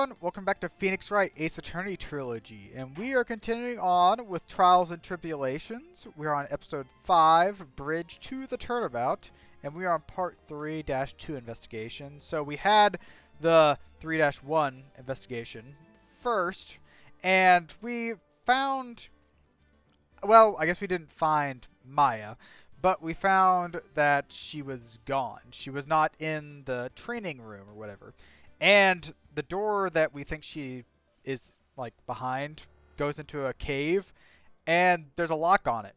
everyone, welcome back to Phoenix Wright Ace Attorney Trilogy, and we are continuing on with Trials and Tribulations. We're on episode 5, Bridge to the Turnabout, and we are on part 3-2 investigation. So we had the 3-1 investigation first, and we found, well, I guess we didn't find Maya, but we found that she was gone. She was not in the training room or whatever. And the door that we think she is, like, behind goes into a cave, and there's a lock on it.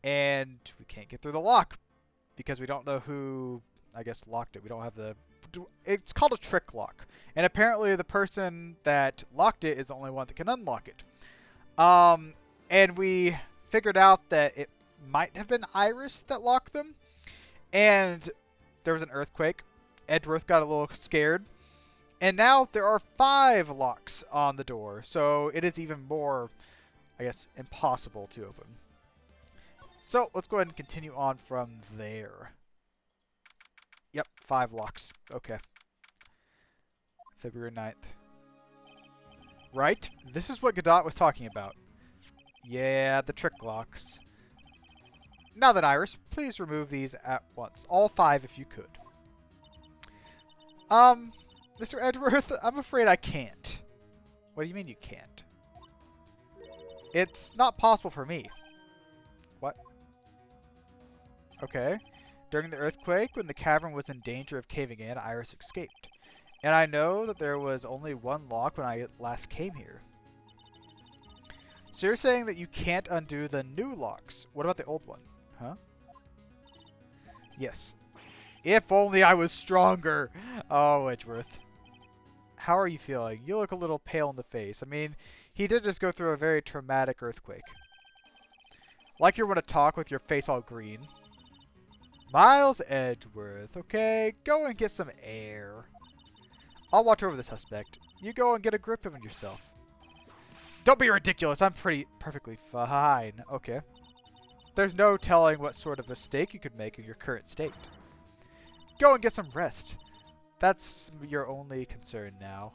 And we can't get through the lock because we don't know who, I guess, locked it. We don't have the... It's called a trick lock. And apparently the person that locked it is the only one that can unlock it. And we figured out that it might have been Iris that locked them. And there was an earthquake. Edgeworth got a little scared. And now there are 5 locks on the door, so it is even more, I guess, impossible to open. So let's go ahead and continue on from there. Yep, 5 locks. Okay. February 9th. Right? This is what Godot was talking about. Yeah, the trick locks. Now then, Iris, please remove these at once. All 5 if you could. Mr. Edgeworth, I'm afraid I can't. What do you mean you can't? It's not possible for me. What? Okay. During the earthquake, when the cavern was in danger of caving in, Iris escaped. And I know that there was only one lock when I last came here. So you're saying that you can't undo the new locks. What about the old one? Huh? Yes. If only I was stronger. Oh, Edgeworth. How are you feeling? You look a little pale in the face. I mean, he did just go through a very traumatic earthquake. Like you want to talk with your face all green. Miles Edgeworth, okay? Go and get some air. I'll watch over the suspect. You go and get a grip of yourself. Don't be ridiculous. I'm perfectly fine. Okay. There's no telling what sort of mistake you could make in your current state. Go and get some rest. That's your only concern now.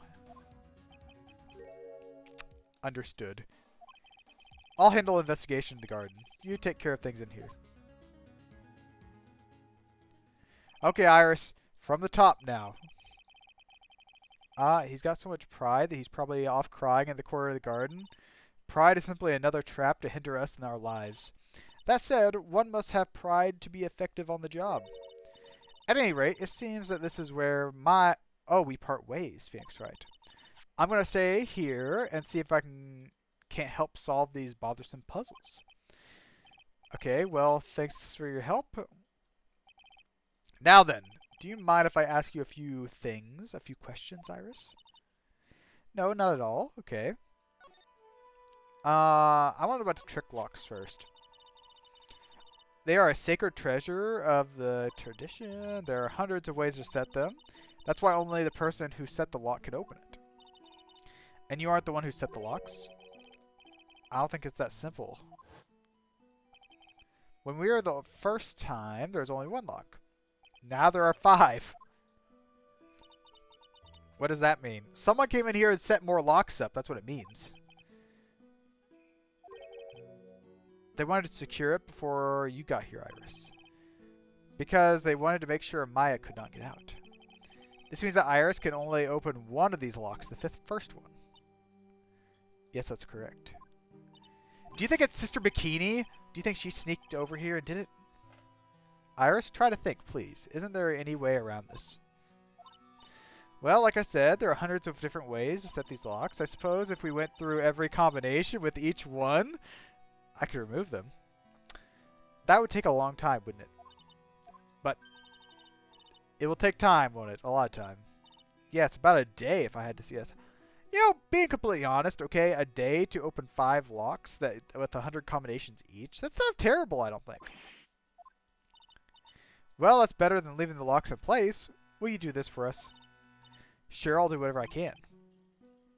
Understood. I'll handle investigation in the garden. You take care of things in here. Okay, Iris. From the top now. He's got so much pride that he's probably off crying in the corner of the garden. Pride is simply another trap to hinder us in our lives. That said, one must have pride to be effective on the job. At any rate, it seems that this is where Oh, we part ways, Phoenix Wright. I'm going to stay here and see if I can't help solve these bothersome puzzles. Okay, well, thanks for your help. Now then, do you mind if I ask you a few things, a few questions, Iris? No, not at all. Okay. I want to know about the trick locks first. They are a sacred treasure of the tradition. There are hundreds of ways to set them. That's why only the person who set the lock can open it. And you aren't the one who set the locks? I don't think it's that simple. When we were the first time, there was only 1 lock. Now there are 5. What does that mean? Someone came in here and set more locks up. That's what it means. They wanted to secure it before you got here, Iris. Because they wanted to make sure Maya could not get out. This means that Iris can only open one of these locks, the first one. Yes, that's correct. Do you think it's Sister Bikini? Do you think she sneaked over here and did it? Iris, try to think, please. Isn't there any way around this? Well, like I said, there are hundreds of different ways to set these locks. I suppose if we went through every combination with each one, I could remove them. That would take a long time, wouldn't it? But it will take time, won't it? A lot of time. Yes, about a day if I had to see us. You know, being completely honest, okay, a day to open 5 locks that with 100 combinations each, that's not terrible, I don't think. Well, that's better than leaving the locks in place. Will you do this for us? Sure, I'll do whatever I can.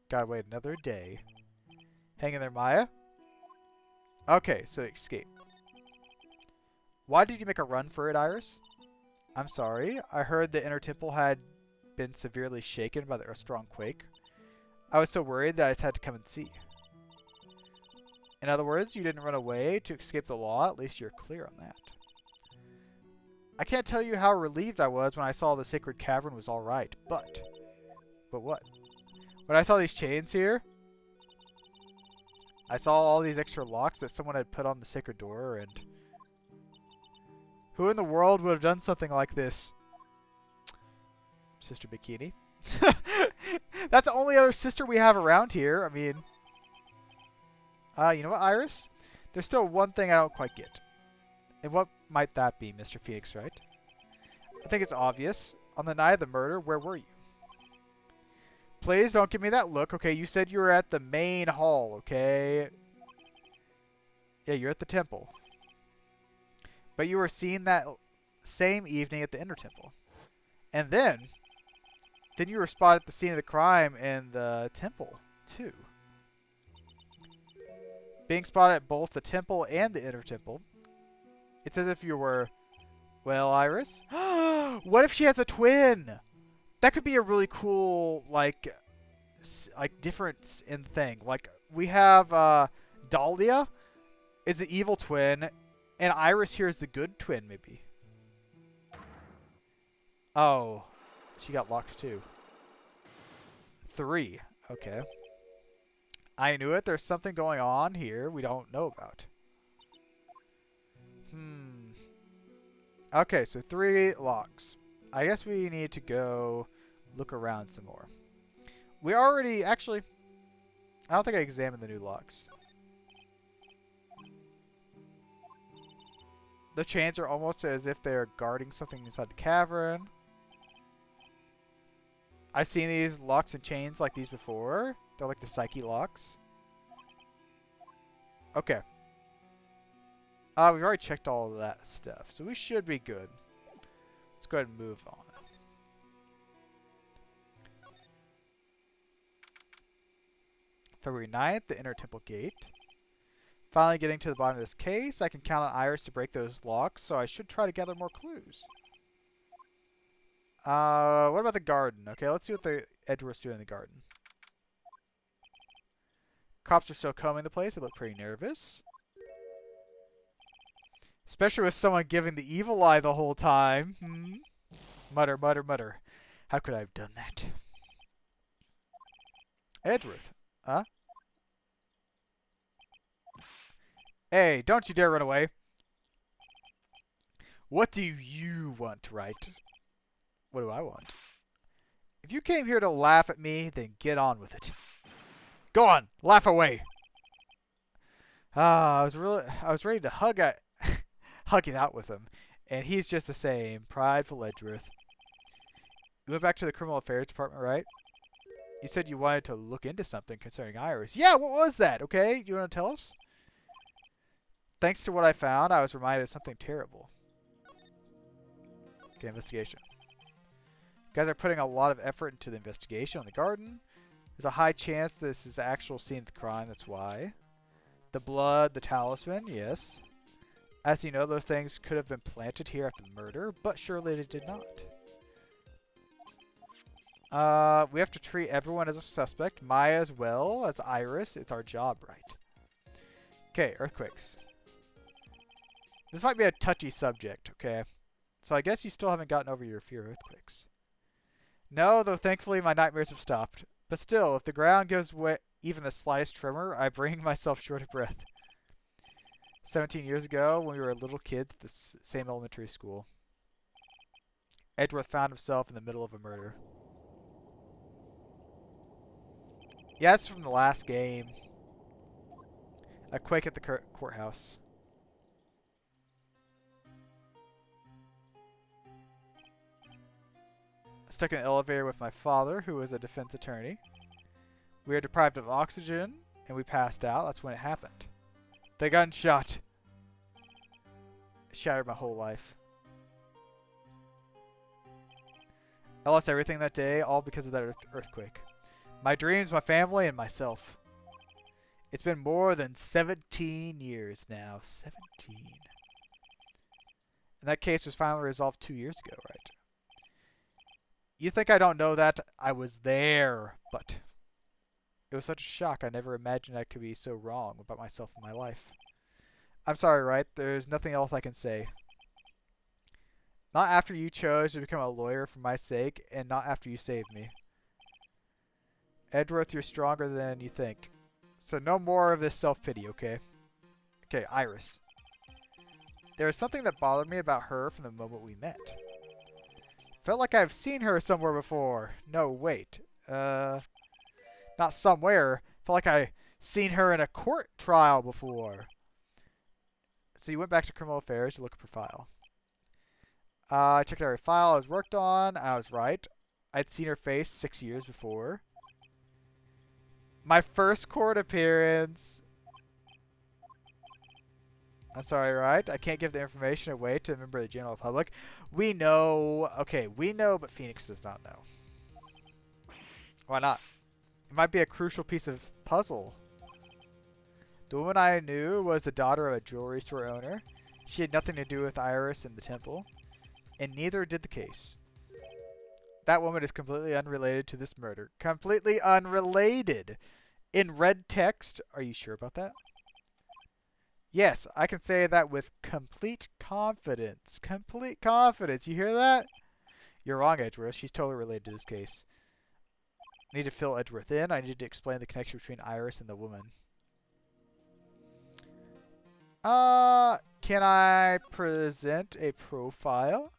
Gotta wait another day. Hang in there, Maya. Okay, so escape. Why did you make a run for it, Iris? I'm sorry. I heard the inner temple had been severely shaken by the strong quake. I was so worried that I just had to come and see. In other words, you didn't run away to escape the law. At least you're clear on that. I can't tell you how relieved I was when I saw the sacred cavern was all right, but what? When I saw these chains here, I saw all these extra locks that someone had put on the sacred door, and who in the world would have done something like this? Sister Bikini. That's the only other sister we have around here. I mean, you know what, Iris? There's still one thing I don't quite get. And what might that be, Mr. Phoenix, right? I think it's obvious. On the night of the murder, where were you? Please don't give me that look. Okay, you said you were at the main hall, okay? Yeah, you're at the temple. But you were seen that same evening at the inner temple. And then you were spotted at the scene of the crime in the temple, too. Being spotted at both the temple and the inner temple, it's as if you were... Well, Iris? What if she has a twin? That could be a really cool, like difference in thing. Like, we have Dahlia is the evil twin, and Iris here is the good twin, maybe. Oh, she got locks too. 3. Okay. I knew it. There's something going on here we don't know about. Okay, so 3 locks. I guess we need to go look around some more. We already, actually, I don't think I examined the new locks. The chains are almost as if they're guarding something inside the cavern. I've seen these locks and chains like these before. They're like the psyche locks. Okay. We've already checked all of that stuff, so we should be good. Let's go ahead and move on. February 9th, the inner temple gate. Finally getting to the bottom of this case. I can count on Iris to break those locks, so I should try to gather more clues. What about the garden? Okay, let's see what the Edgeworth's doing in the garden. Cops are still combing the place. They look pretty nervous. Especially with someone giving the evil eye the whole time. Mutter, mutter, mutter. How could I have done that? Edgeworth. Huh? Hey, don't you dare run away. What do you want, Wright? What do I want? If you came here to laugh at me, then get on with it. Go on, laugh away. I was ready to hug it out with him, and he's just the same, prideful Edgeworth. You went back to the criminal affairs department, right? You said you wanted to look into something concerning Iris. Yeah, what was that? Okay, you want to tell us? Thanks to what I found, I was reminded of something terrible. Okay, investigation. You guys are putting a lot of effort into the investigation on the garden. There's a high chance this is the actual scene of the crime, that's why. The blood, the talisman, yes. As you know, those things could have been planted here after the murder, but surely they did not. We have to treat everyone as a suspect, Maya as well as Iris. It's our job, right? Okay, earthquakes. This might be a touchy subject, okay? So I guess you still haven't gotten over your fear of earthquakes. No, though thankfully my nightmares have stopped. But still, if the ground gives way even the slightest tremor, I bring myself short of breath. 17 years ago, when we were little kids at the same elementary school, Edgeworth found himself in the middle of a murder. Yeah, it's from the last game. A quake at the courthouse. Stuck in an elevator with my father, who was a defense attorney. We were deprived of oxygen, and we passed out. That's when it happened. The gunshot shattered my whole life. I lost everything that day, all because of that earthquake. My dreams, my family, and myself. It's been more than 17 years now. 17. And that case was finally resolved 2 years ago, right? You think I don't know that? I was there, but It was such a shock. I never imagined I could be so wrong about myself and my life. I'm sorry, Wright. There's nothing else I can say. Not after you chose to become a lawyer for my sake, and not after you saved me. Edgeworth, you're stronger than you think. So no more of this self-pity, okay? Okay, Iris. There was something that bothered me about her from the moment we met. Felt like I've seen her somewhere before. No, wait. Not somewhere. Felt like I've seen her in a court trial before. So you went back to criminal affairs to look at her file. I checked every file I was worked on, and I was right. I'd seen her face 6 years before. My first court appearance. I'm sorry, right? I can't give the information away to a member of the general public. We know. Okay, we know, but Phoenix does not know. Why not? It might be a crucial piece of puzzle. The woman I knew was the daughter of a jewelry store owner. She had nothing to do with Iris and the temple, and neither did the case. That woman is completely unrelated to this murder. Completely unrelated. In red text. Are you sure about that? Yes, I can say that with complete confidence. Complete confidence. You hear that? You're wrong, Edgeworth. She's totally related to this case. I need to fill Edgeworth in. I need to explain the connection between Iris and the woman. Can I present a profile?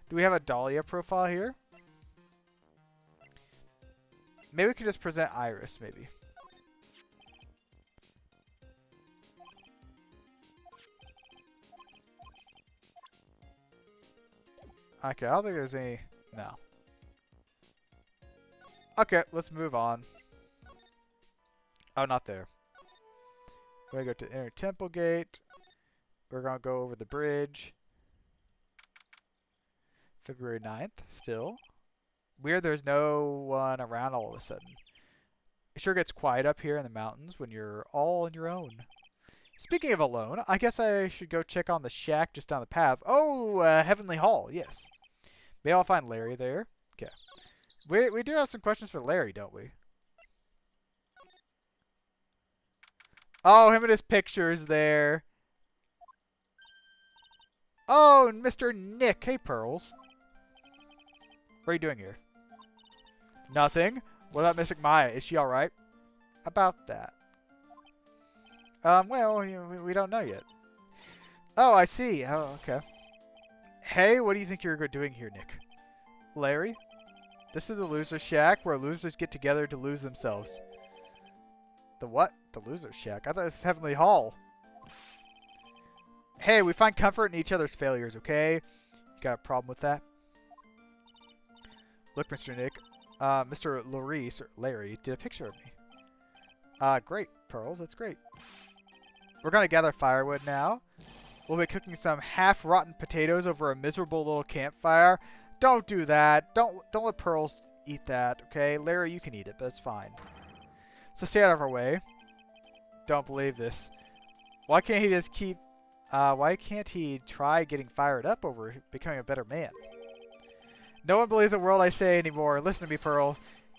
Do we have a Dahlia profile here? Maybe we can just present Iris, maybe. Okay, I don't think there's any... No. Okay, let's move on. Oh, not there. We're going to go to the inner temple gate. We're going to go over the bridge. February 9th, still. Weird there's no one around all of a sudden. It sure gets quiet up here in the mountains when you're all on your own. Speaking of alone, I guess I should go check on the shack just down the path. Oh, Heavenly Hall, yes. Maybe I'll find Larry there. Okay. We do have some questions for Larry, don't we? Oh, him and his pictures there. Oh, and Mr. Nick. Hey, Pearls. What are you doing here? Nothing. What about Mystic Maya? Is she alright? About that. Well, we don't know yet. Oh, I see. Oh, okay. Hey, what do you think you're doing here, Nick? Larry? This is the loser shack where losers get together to lose themselves. The what? The loser shack? I thought this was Heavenly Hall. Hey, we find comfort in each other's failures, okay? You got a problem with that? Look, Mr. Nick. Mr. Larry, did a picture of me. Great, Pearls. That's great. We're going to gather firewood now. We'll be cooking some half-rotten potatoes over a miserable little campfire. Don't do that. Don't let Pearls eat that, okay? Larry, you can eat it, but it's fine. So stay out of our way. Don't believe this. Why can't he just keep... why can't he try getting fired up over becoming a better man? No one believes a word I say anymore. Listen to me, Pearl.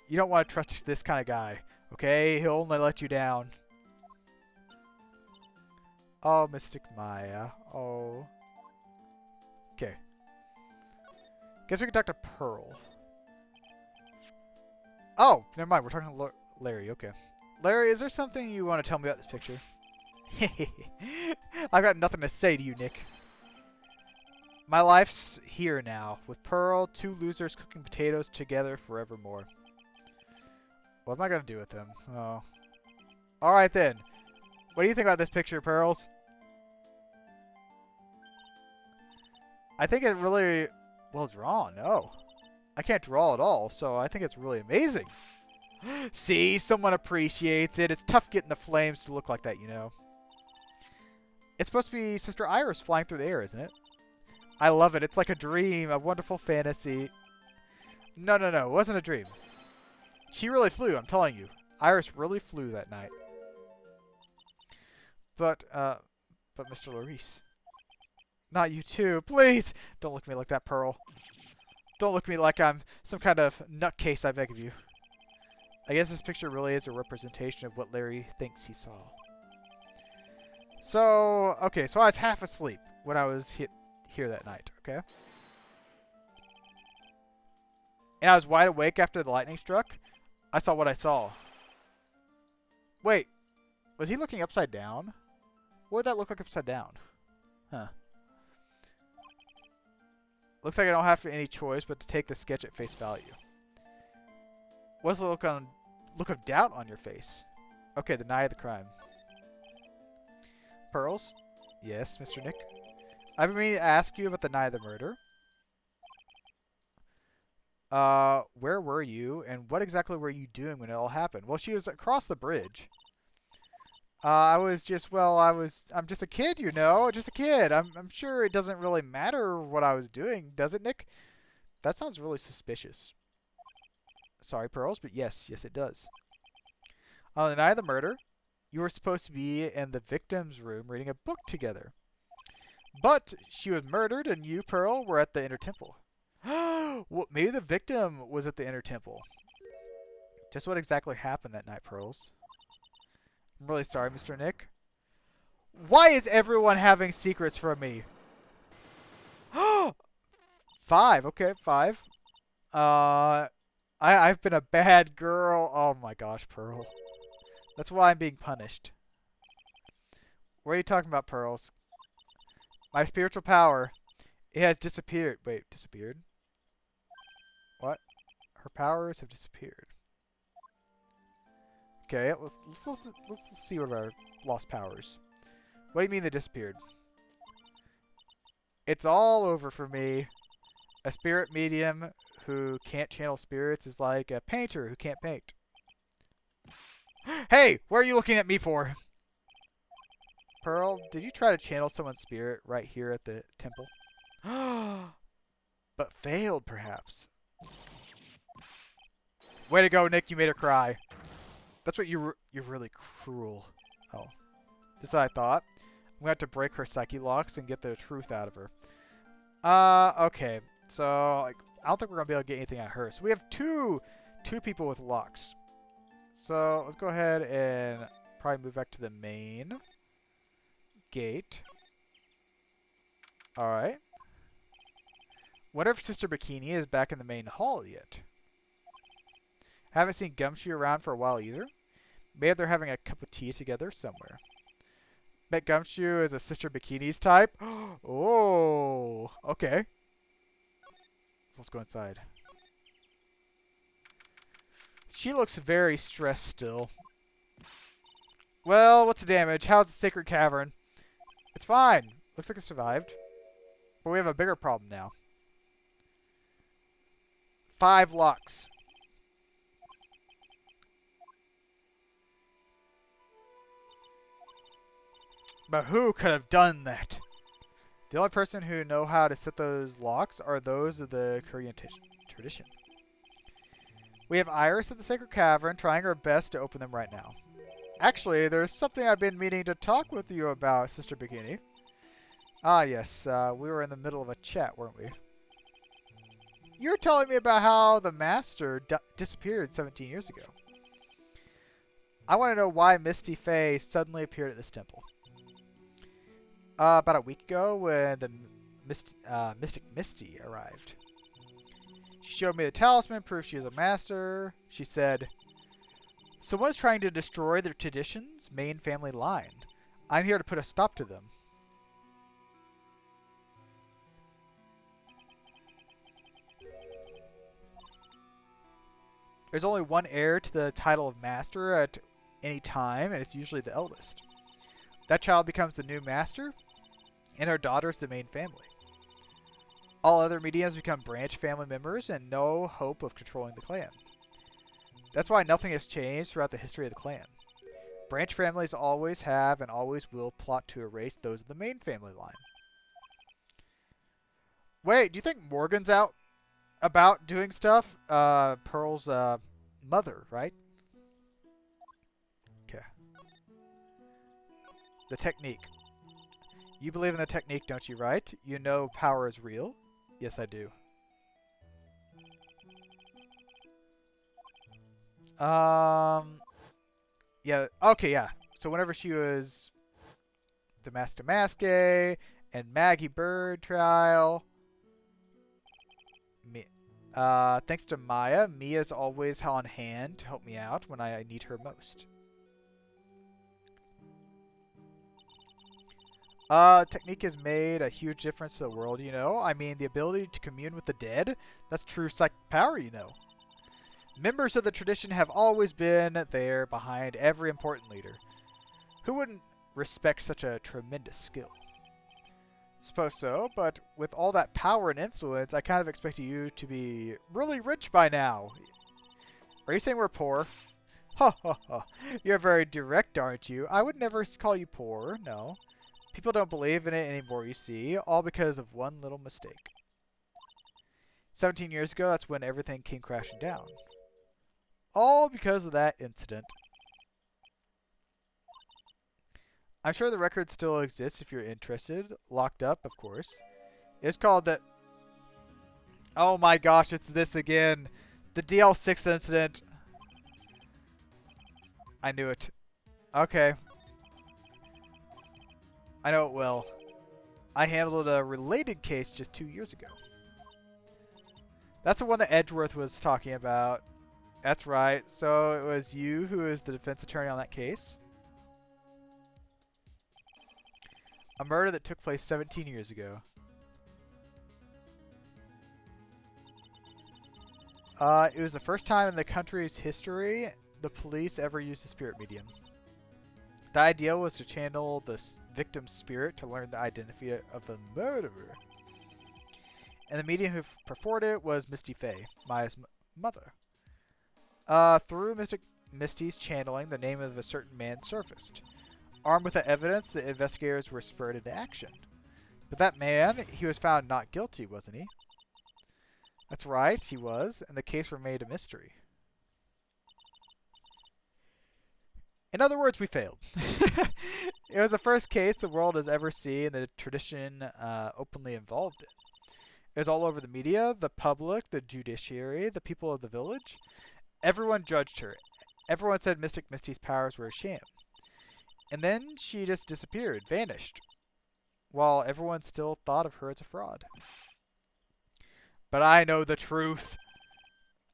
You don't want to trust this kind of guy, okay? He'll only let you down. Oh, Mystic Maya. Oh. Okay. Guess we can talk to Pearl. Oh, never mind. We're talking to Larry. Okay. Larry, is there something you want to tell me about this picture? I've got nothing to say to you, Nick. My life's here now, with Pearl, two losers cooking potatoes together forevermore. What am I going to do with them? Oh. Alright then. What do you think about this picture, Pearls? I think it really well drawn. Oh. I can't draw at all, so I think it's really amazing. See? Someone appreciates it. It's tough getting the flames to look like that, you know. It's supposed to be Sister Iris flying through the air, isn't it? I love it. It's like a dream, a wonderful fantasy. No, no, no. It wasn't a dream. She really flew, I'm telling you. Iris really flew that night. But Mr. Larice. Not you too. Please! Don't look at me like that, Pearl. Don't look at me like I'm some kind of nutcase, I beg of you. I guess this picture really is a representation of what Larry thinks he saw. So, okay, so I was half asleep when I was here that night, okay? And I was wide awake after the lightning struck. I saw what I saw. Wait, was he looking upside down? What would that look like upside down? Huh. Looks like I don't have any choice but to take the sketch at face value. What's the look of doubt on your face? Okay, the night of the crime. Pearls? Yes, Mr. Nick? I've been meaning to ask you about the night of the murder. Where were you, and what exactly were you doing when it all happened? Well, she was across the bridge. I'm just a kid, you know, just a kid. I'm sure it doesn't really matter what I was doing, does it, Nick? That sounds really suspicious. Sorry, Pearls, but yes, it does. On the night of the murder, you were supposed to be in the victim's room reading a book together. But she was murdered, and you, Pearl, were at the inner temple. Well, maybe the victim was at the inner temple. Just what exactly happened that night, Pearls? I'm really sorry, Mr. Nick. Why is everyone having secrets from me? 5. Okay, 5. I've been a bad girl. Oh my gosh, Pearl. That's why I'm being punished. What are you talking about, Pearls? My spiritual power. It has disappeared. Wait, disappeared? What? Her powers have disappeared. Okay, let's see what our lost powers. What do you mean they disappeared? It's all over for me. A spirit medium who can't channel spirits is like a painter who can't paint. Hey, what are you looking at me for? Pearl, did you try to channel someone's spirit right here at the temple? But failed, perhaps. Way to go, Nick. You made her cry. That's what you're really cruel. Oh. Just what I thought. I'm going to have to break her psyche locks and get the truth out of her. Okay. So, like, I don't think we're going to be able to get anything out of her. So we have two people with locks. So let's go ahead and probably move back to the main gate. Alright. Wonder if Sister Bikini is back in the main hall yet. Haven't seen Gumshoe around for a while either. Maybe they're having a cup of tea together somewhere. Bet Gumshoe is a Sister Bikini's type. Oh, okay. So let's go inside. She looks very stressed still. Well, what's the damage? How's the Sacred Cavern? It's fine. Looks like it survived. But we have a bigger problem now. 5 locks. But who could have done that? The only person who know how to set those locks are those of the Korean tradition. We have Iris at the Sacred Cavern trying her best to open them right now. Actually, there's something I've been meaning to talk with you about, Sister Bikini. Ah, yes. We were in the middle of a chat, weren't we? You were telling me about how the Master disappeared 17 years ago. I want to know why Misty Faye suddenly appeared at this temple. About a week ago when the Mystic Misty arrived. She showed me the talisman, proof she is a master. She said, someone is trying to destroy the tradition's main family line. I'm here to put a stop to them. There's only one heir to the title of master at any time, and it's usually the eldest. That child becomes the new master, and her daughter's the main family. All other mediums become branch family members and no hope of controlling the clan. That's why nothing has changed throughout the history of the clan. Branch families always have and always will plot to erase those of the main family line. Wait, do you think Morgan's out about doing stuff? Pearl's mother, right? Okay. The technique. You believe in the technique, don't you, right? You know power is real? Yes, I do. Yeah. Okay. Yeah. So whenever she was the Master Maske and Maggie Bird trial, thanks to Maya, Mia's always on hand to help me out when I need her most. Technique has made a huge difference to the world, you know? I mean, the ability to commune with the dead, that's true psychic power, you know. Members of the tradition have always been there behind every important leader. Who wouldn't respect such a tremendous skill? Suppose so, but with all that power and influence, I kind of expected you to be really rich by now. Are you saying we're poor? Ha ha ha. You're very direct, aren't you? I would never call you poor, no. People don't believe in it anymore, you see, all because of one little mistake. 17 years ago, that's when everything came crashing down. All because of that incident. I'm sure the record still exists if you're interested. Locked up, of course. It's called the... Oh my gosh, it's this again. The DL6 incident. I knew it. Okay. I know it well. I handled a related case just 2 years ago. That's the one that Edgeworth was talking about. That's right. So it was you who is the defense attorney on that case. A murder that took place 17 years ago. It was the first time in the country's history the police ever used a spirit medium. The idea was to channel the victim's spirit to learn the identity of the murderer. And the medium who performed it was Misty Faye, Maya's mother. Through Misty's channeling, the name of a certain man surfaced. Armed with the evidence, the investigators were spurred into action. But that man, he was found not guilty, wasn't he? That's right, he was, and the case remained a mystery. In other words, we failed. It was the first case the world has ever seen the tradition openly involved in. It was all over the media, the public, the judiciary, the people of the village. Everyone judged her. Everyone said Mystic Misty's powers were a sham. And then she just disappeared, vanished, while everyone still thought of her as a fraud. But I know the truth.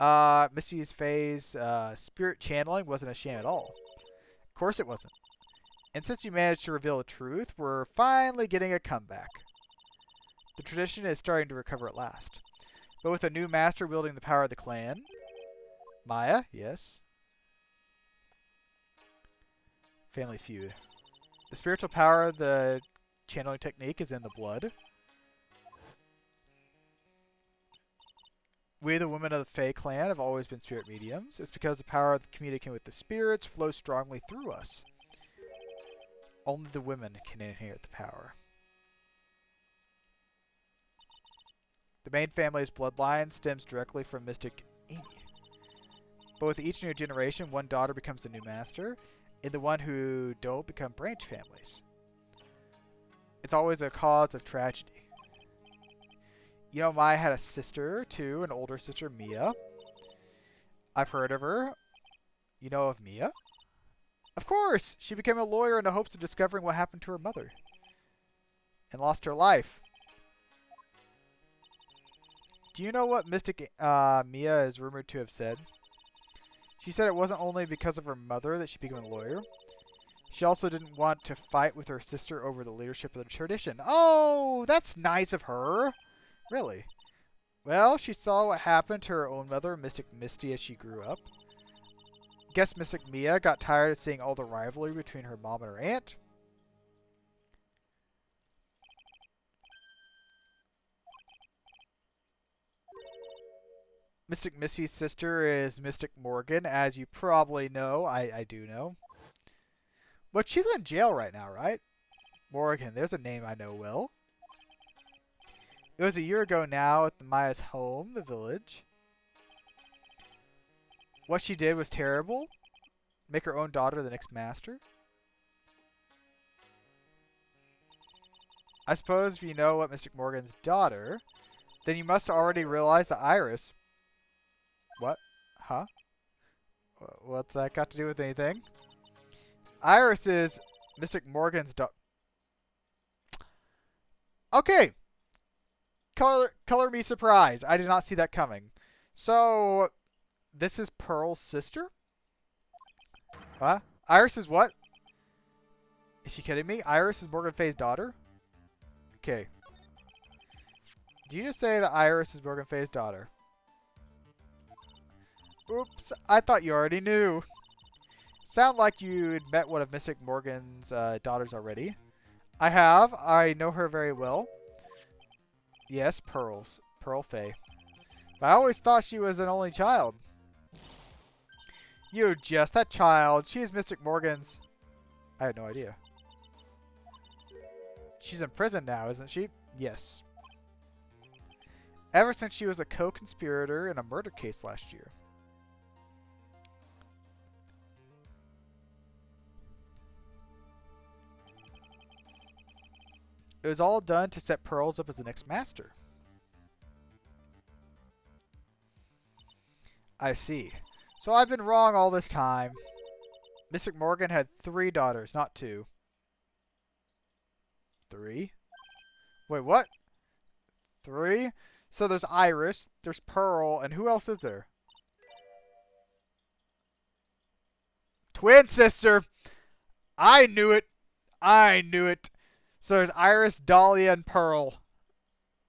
Misty's Faye's spirit channeling wasn't a sham at all. Of course it wasn't. And since you managed to reveal the truth, we're finally getting a comeback. The tradition is starting to recover at last. But with a new master wielding the power of the clan... Maya, yes. Family feud. The spiritual power of the channeling technique is in the blood. We, the women of the Fae clan, have always been spirit mediums. It's because the power of communicating with the spirits flows strongly through us. Only the women can inherit the power. The main family's bloodline stems directly from Mystic Amy. But with each new generation, one daughter becomes the new master, and the one who don't become branch families. It's always a cause of tragedy. You know, Maya had a sister, too, an older sister, Mia. I've heard of her. You know of Mia? Of course! She became a lawyer in the hopes of discovering what happened to her mother. And lost her life. Do you know what Mystic Mia is rumored to have said? She said it wasn't only because of her mother that she became a lawyer. She also didn't want to fight with her sister over the leadership of the tradition. Oh, that's nice of her. Really? Well, she saw what happened to her own mother, Mystic Misty, as she grew up. Guess Mystic Mia got tired of seeing all the rivalry between her mom and her aunt. Mystic Misty's sister is Mystic Morgan, as you probably know. I do know. But she's in jail right now, right? Morgan, there's a name I know well. It was a year ago now at Maya's home, the village. What she did was terrible. Make her own daughter the next master. I suppose if you know what Mystic Morgan's daughter, then you must already realize that Iris... What? Huh? What's that got to do with anything? Iris is Mystic Morgan's daughter. Okay. Color me surprised. I did not see that coming. So, this is Pearl's sister? What? Iris is what? Is she kidding me? Iris is Morgan Faye's daughter? Okay. Do you just say that Iris is Morgan Faye's daughter? Oops. I thought you already knew. Sound like you'd met one of Mystic Morgan's daughters already. I have. I know her very well. Yes, Pearl Faye. But I always thought she was an only child. You just that child. She's Mystic Morgan's. I had no idea. She's in prison now, isn't she? Yes. Ever since she was a co-conspirator in a murder case last year. It was all done to set Pearls up as the next master. I see. So I've been wrong all this time. Mystic Morgan had 3 daughters, not 2. 3? Wait, what? 3? So there's Iris, there's Pearl, and who else is there? Twin sister! I knew it! I knew it! So there's Iris, Dahlia, and Pearl.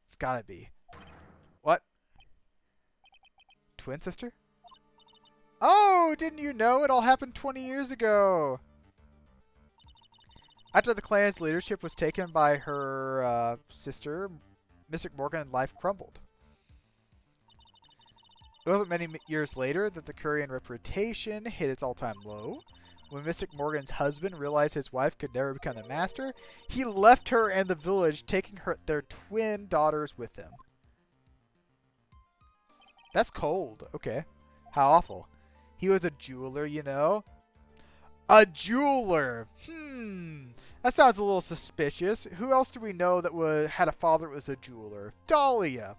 It's gotta be. What? Twin sister? Oh, didn't you know? It all happened 20 years ago. After the clan's leadership was taken by her sister, Mystic Morgan, life crumbled. It wasn't many years later that the Curian reputation hit its all-time low. When Mystic Morgan's husband realized his wife could never become the master, he left her and the village, taking their twin daughters with him. That's cold. Okay. How awful. He was a jeweler, you know. A jeweler! That sounds a little suspicious. Who else do we know that had a father that was a jeweler? Dahlia!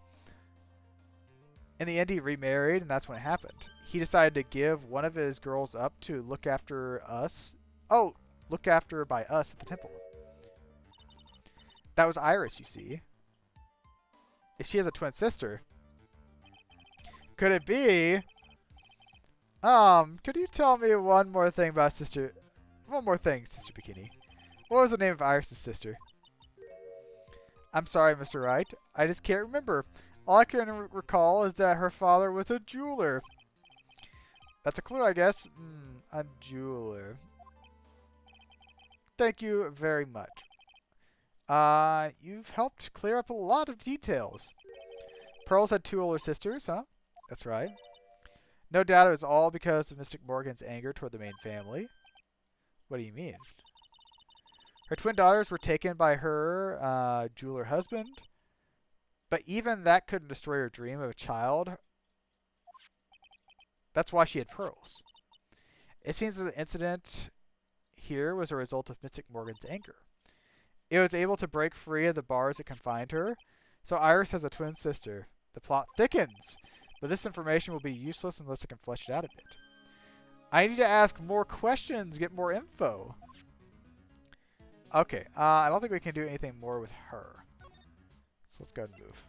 In the end, he remarried, and that's when it happened. He decided to give one of his girls up to look after us. Oh, look after by us at the temple. That was Iris, you see. If she has a twin sister. Could it be? Could you tell me one more thing about Sister... One more thing, Sister Bikini. What was the name of Iris' sister? I'm sorry, Mr. Wright. I just can't remember. All I can recall is that her father was a jeweler. That's a clue, I guess. A jeweler. Thank you very much. You've helped clear up a lot of details. Pearls had 2 older sisters, huh? That's right. No doubt it was all because of Mystic Morgan's anger toward the main family. What do you mean? Her twin daughters were taken by her jeweler husband. But even that couldn't destroy her dream of a child. That's why she had pearls. It seems that the incident here was a result of Mystic Morgan's anger. It was able to break free of the bars that confined her. So Iris has a twin sister. The plot thickens. But this information will be useless unless I can flesh it out a bit. I need to ask more questions, get more info. Okay, I don't think we can do anything more with her. So let's go ahead and move.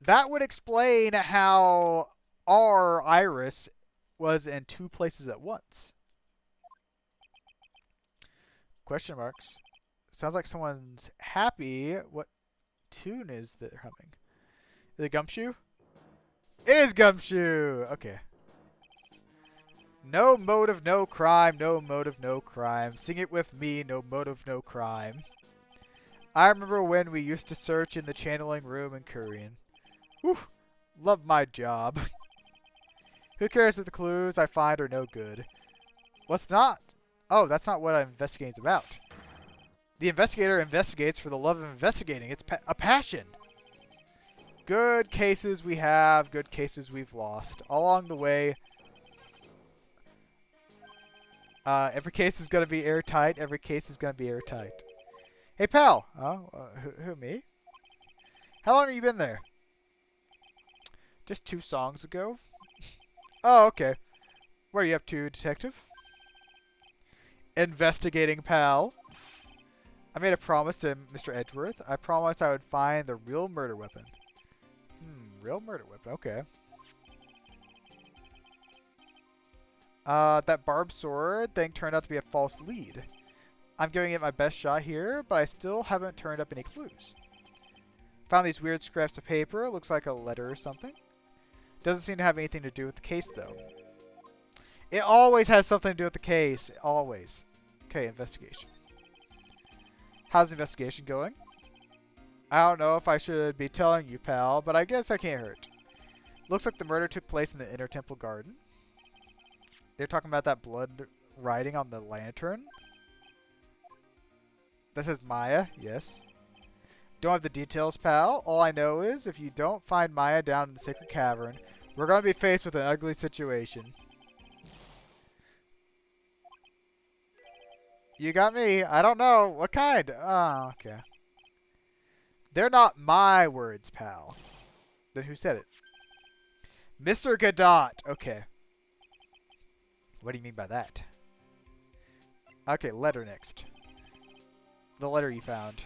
That would explain how our Iris was in 2 places at once. Question marks. Sounds like someone's happy. What tune is that they're humming? Is it Gumshoe? It is Gumshoe! Okay. No motive, no crime. No motive, no crime. Sing it with me. No motive, no crime. I remember when we used to search in the channeling room in Korean. Whew. Love my job. Who cares if the clues I find are no good? What's not? Oh, that's not what investigating's about. The investigator investigates for the love of investigating. It's a passion. Good cases we have, good cases we've lost. Along the way, every case is going to be airtight. Every case is going to be airtight. Hey, pal. Oh, who, me? How long have you been there? Just 2 songs ago. Oh, okay. What are you up to, detective? Investigating, pal. I made a promise to Mr. Edgeworth. I promised I would find the real murder weapon. Real murder weapon. Okay. That barbed sword thing turned out to be a false lead. I'm giving it my best shot here, but I still haven't turned up any clues. Found these weird scraps of paper. Looks like a letter or something. Doesn't seem to have anything to do with the case, though. It always has something to do with the case. Always. Okay, investigation. How's the investigation going? I don't know if I should be telling you, pal, but I guess I can't hurt. Looks like the murder took place in the inner temple garden. They're talking about that blood writing on the lantern. That says Maya, yes. Don't have the details, pal. All I know is if you don't find Maya down in the sacred cavern, we're going to be faced with an ugly situation. You got me. I don't know. What kind? Oh, okay. They're not my words, pal. Then who said it? Mr. Gadot. Okay. What do you mean by that? Okay, letter next. The letter you found.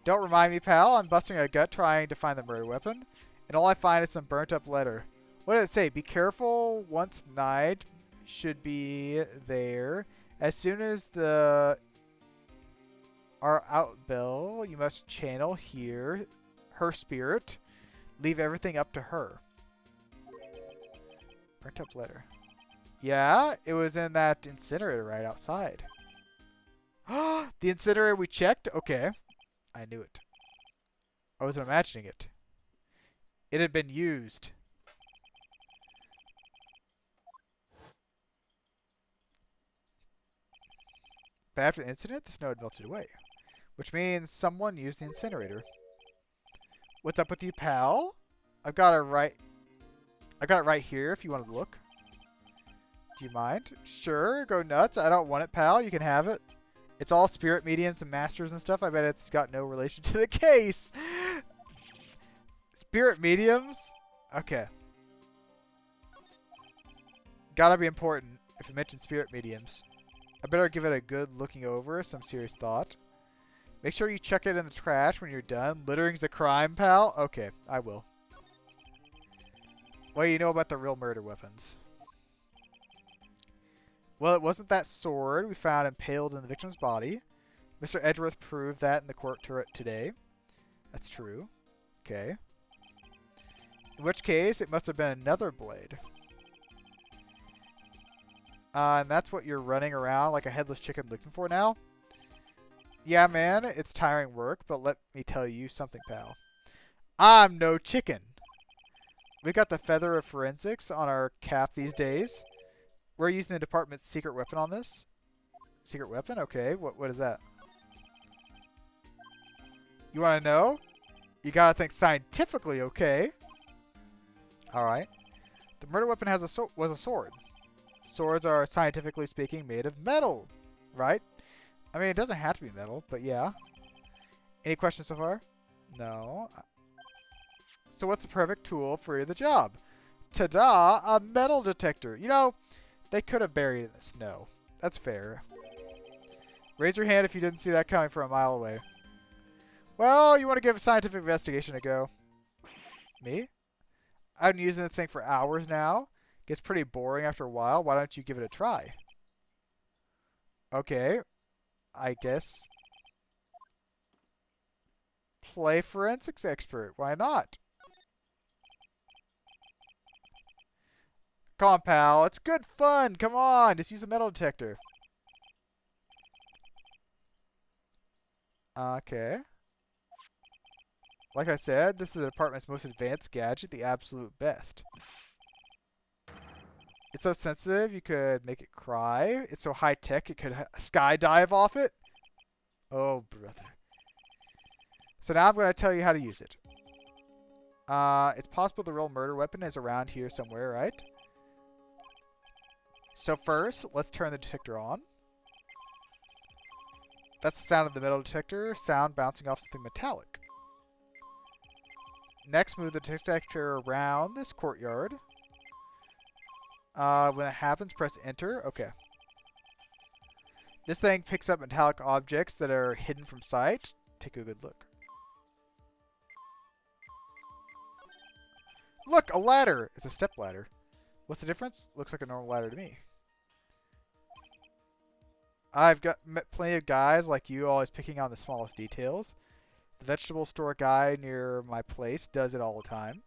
Don't remind me, pal. I'm busting a gut trying to find the murder weapon, and all I find is some burnt up letter. What did it say? Be careful once night should be there. As soon as the are out bell, you must channel here her spirit. Leave everything up to her. Burnt up letter. Yeah, it was in that incinerator right outside. The incinerator we checked? Okay. I knew it. I wasn't imagining it. It had been used. But after the incident, the snow had melted away. Which means someone used the incinerator. What's up with you, pal? I got it right here if you want to look. Do you mind? Sure, go nuts. I don't want it, pal. You can have it. It's all spirit mediums and masters and stuff. I bet it's got no relation to the case. Spirit mediums? Okay. Gotta be important if you mention spirit mediums. I better give it a good looking over, some serious thought. Make sure you check it in the trash when you're done. Littering's a crime, pal? Okay, I will. What do you know about the real murder weapons? Well, it wasn't that sword we found impaled in the victim's body. Mr. Edgeworth proved that in the court turret today. That's true. Okay. In which case, it must have been another blade. And that's what you're running around like a headless chicken looking for now? Yeah, man, it's tiring work, but let me tell you something, pal. I'm no chicken. We got the feather of forensics on our cap these days. We're using the department's secret weapon on this. Secret weapon? Okay, what is that? You want to know? You gotta think scientifically, okay? Alright. The murder weapon was a sword. Swords are, scientifically speaking, made of metal, right? I mean, it doesn't have to be metal, but yeah. Any questions so far? No. So what's the perfect tool for the job? Ta-da! A metal detector. You know, they could have buried it in the snow. That's fair. Raise your hand if you didn't see that coming from a mile away. Well, you want to give a scientific investigation a go. Me? I've been using this thing for hours now. Gets pretty boring after a while. Why don't you give it a try? Okay. I guess. Play forensics expert. Why not? Come on, pal. It's good fun. Come on. Just use a metal detector. Okay. Like I said, this is the department's most advanced gadget, the absolute best. It's so sensitive, you could make it cry. It's so high-tech, it could skydive off it. Oh, brother. So now I'm going to tell you how to use it. It's possible the real murder weapon is around here somewhere, right? So first, let's turn the detector on. That's the sound of the metal detector, sound bouncing off something metallic. Next, move the detector around this courtyard. When it happens, press enter. Okay. This thing picks up metallic objects that are hidden from sight. Take a good look. Look, a ladder. It's a step ladder. What's the difference? Looks like a normal ladder to me. I've met plenty of guys like you always picking on the smallest details. The vegetable store guy near my place does it all the time.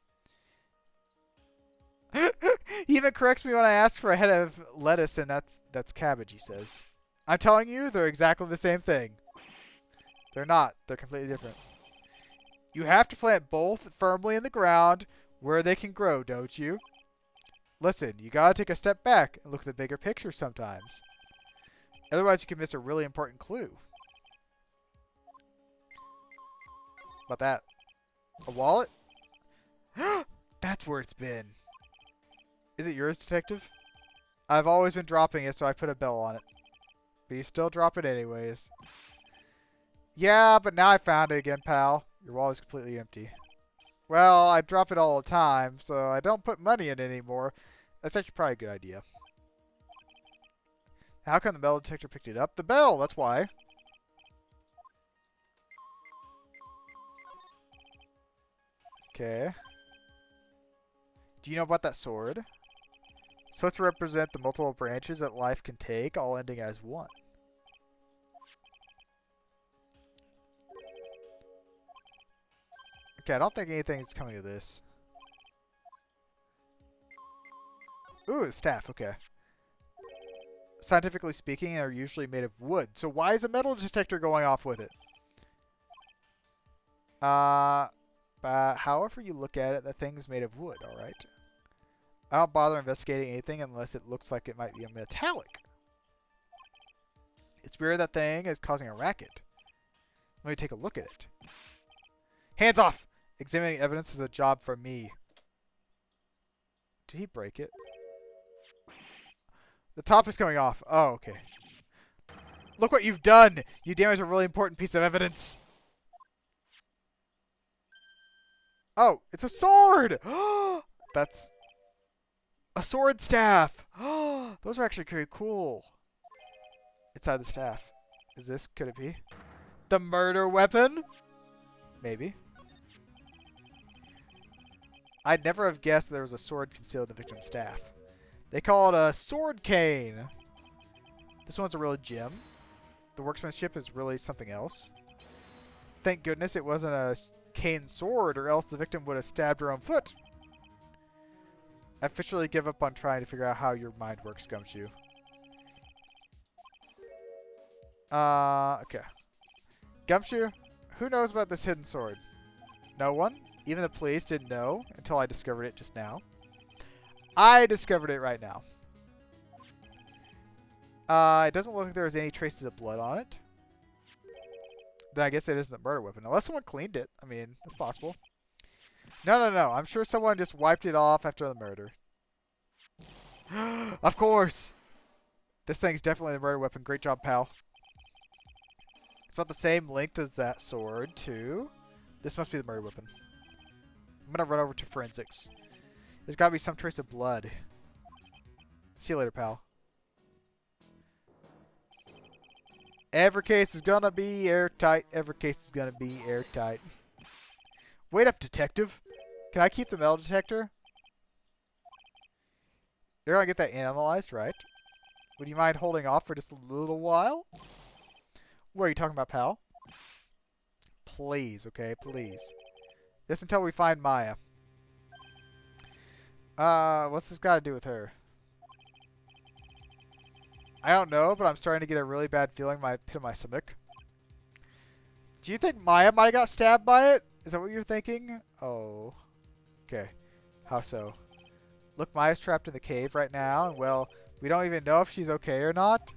He even corrects me when I ask for a head of lettuce, and that's cabbage, he says. I'm telling you, they're exactly the same thing. They're not. They're completely different. You have to plant both firmly in the ground where they can grow, don't you? Listen, you gotta take a step back and look at the bigger picture sometimes. Otherwise, you can miss a really important clue. About that. A wallet? That's where it's been. Is it yours, detective? I've always been dropping it, so I put a bell on it. But you still drop it anyways. Yeah, but now I found it again, pal. Your wallet's completely empty. Well, I drop it all the time, so I don't put money in it anymore. That's actually probably a good idea. How come the metal detector picked it up? The bell, that's why. Okay. Do you know about that sword? It's supposed to represent the multiple branches that life can take, all ending as one. Okay, I don't think anything's coming of this. Ooh, staff, okay. Scientifically speaking, they're usually made of wood. So why is a metal detector going off with it? But however you look at it, the thing's made of wood, alright? I don't bother investigating anything unless it looks like it might be a metallic. It's weird that thing is causing a racket. Let me take a look at it. Hands off! Examining evidence is a job for me. Did he break it? The top is coming off. Oh, okay. Look what you've done! You damaged a really important piece of evidence. Oh, it's a sword! That's a sword staff! Those are actually pretty cool. Inside the staff. Is this, could it be? The murder weapon? Maybe. I'd never have guessed there was a sword concealed in the victim's staff. They call it a sword cane. This one's a real gem. The workmanship is really something else. Thank goodness it wasn't a cane sword, or else the victim would have stabbed her own foot. I officially give up on trying to figure out how your mind works, Gumshoe. Okay. Gumshoe, who knows about this hidden sword? No one? Even the police didn't know until I discovered it just now. I discovered it right now. It doesn't look like there's any traces of blood on it. Then I guess it isn't the murder weapon. Unless someone cleaned it. I mean, it's possible. No. I'm sure someone just wiped it off after the murder. Of course! This thing's definitely the murder weapon. Great job, pal. It's about the same length as that sword, too. This must be the murder weapon. I'm gonna run over to forensics. There's gotta be some trace of blood. See you later, pal. Every case is gonna be airtight. Every case is gonna be airtight. Wait up, detective. Can I keep the metal detector? You're gonna get that analyzed, right? Would you mind holding off for just a little while? What are you talking about, pal? Please, okay? Please. Just until we find Maya. What's this got to do with her? I don't know, but I'm starting to get a really bad feeling in my pit of my stomach. Do you think Maya might have got stabbed by it? Is that what you're thinking? Oh. Okay. How so? Look, Maya's trapped in the cave right now, and well, we don't even know if she's okay or not.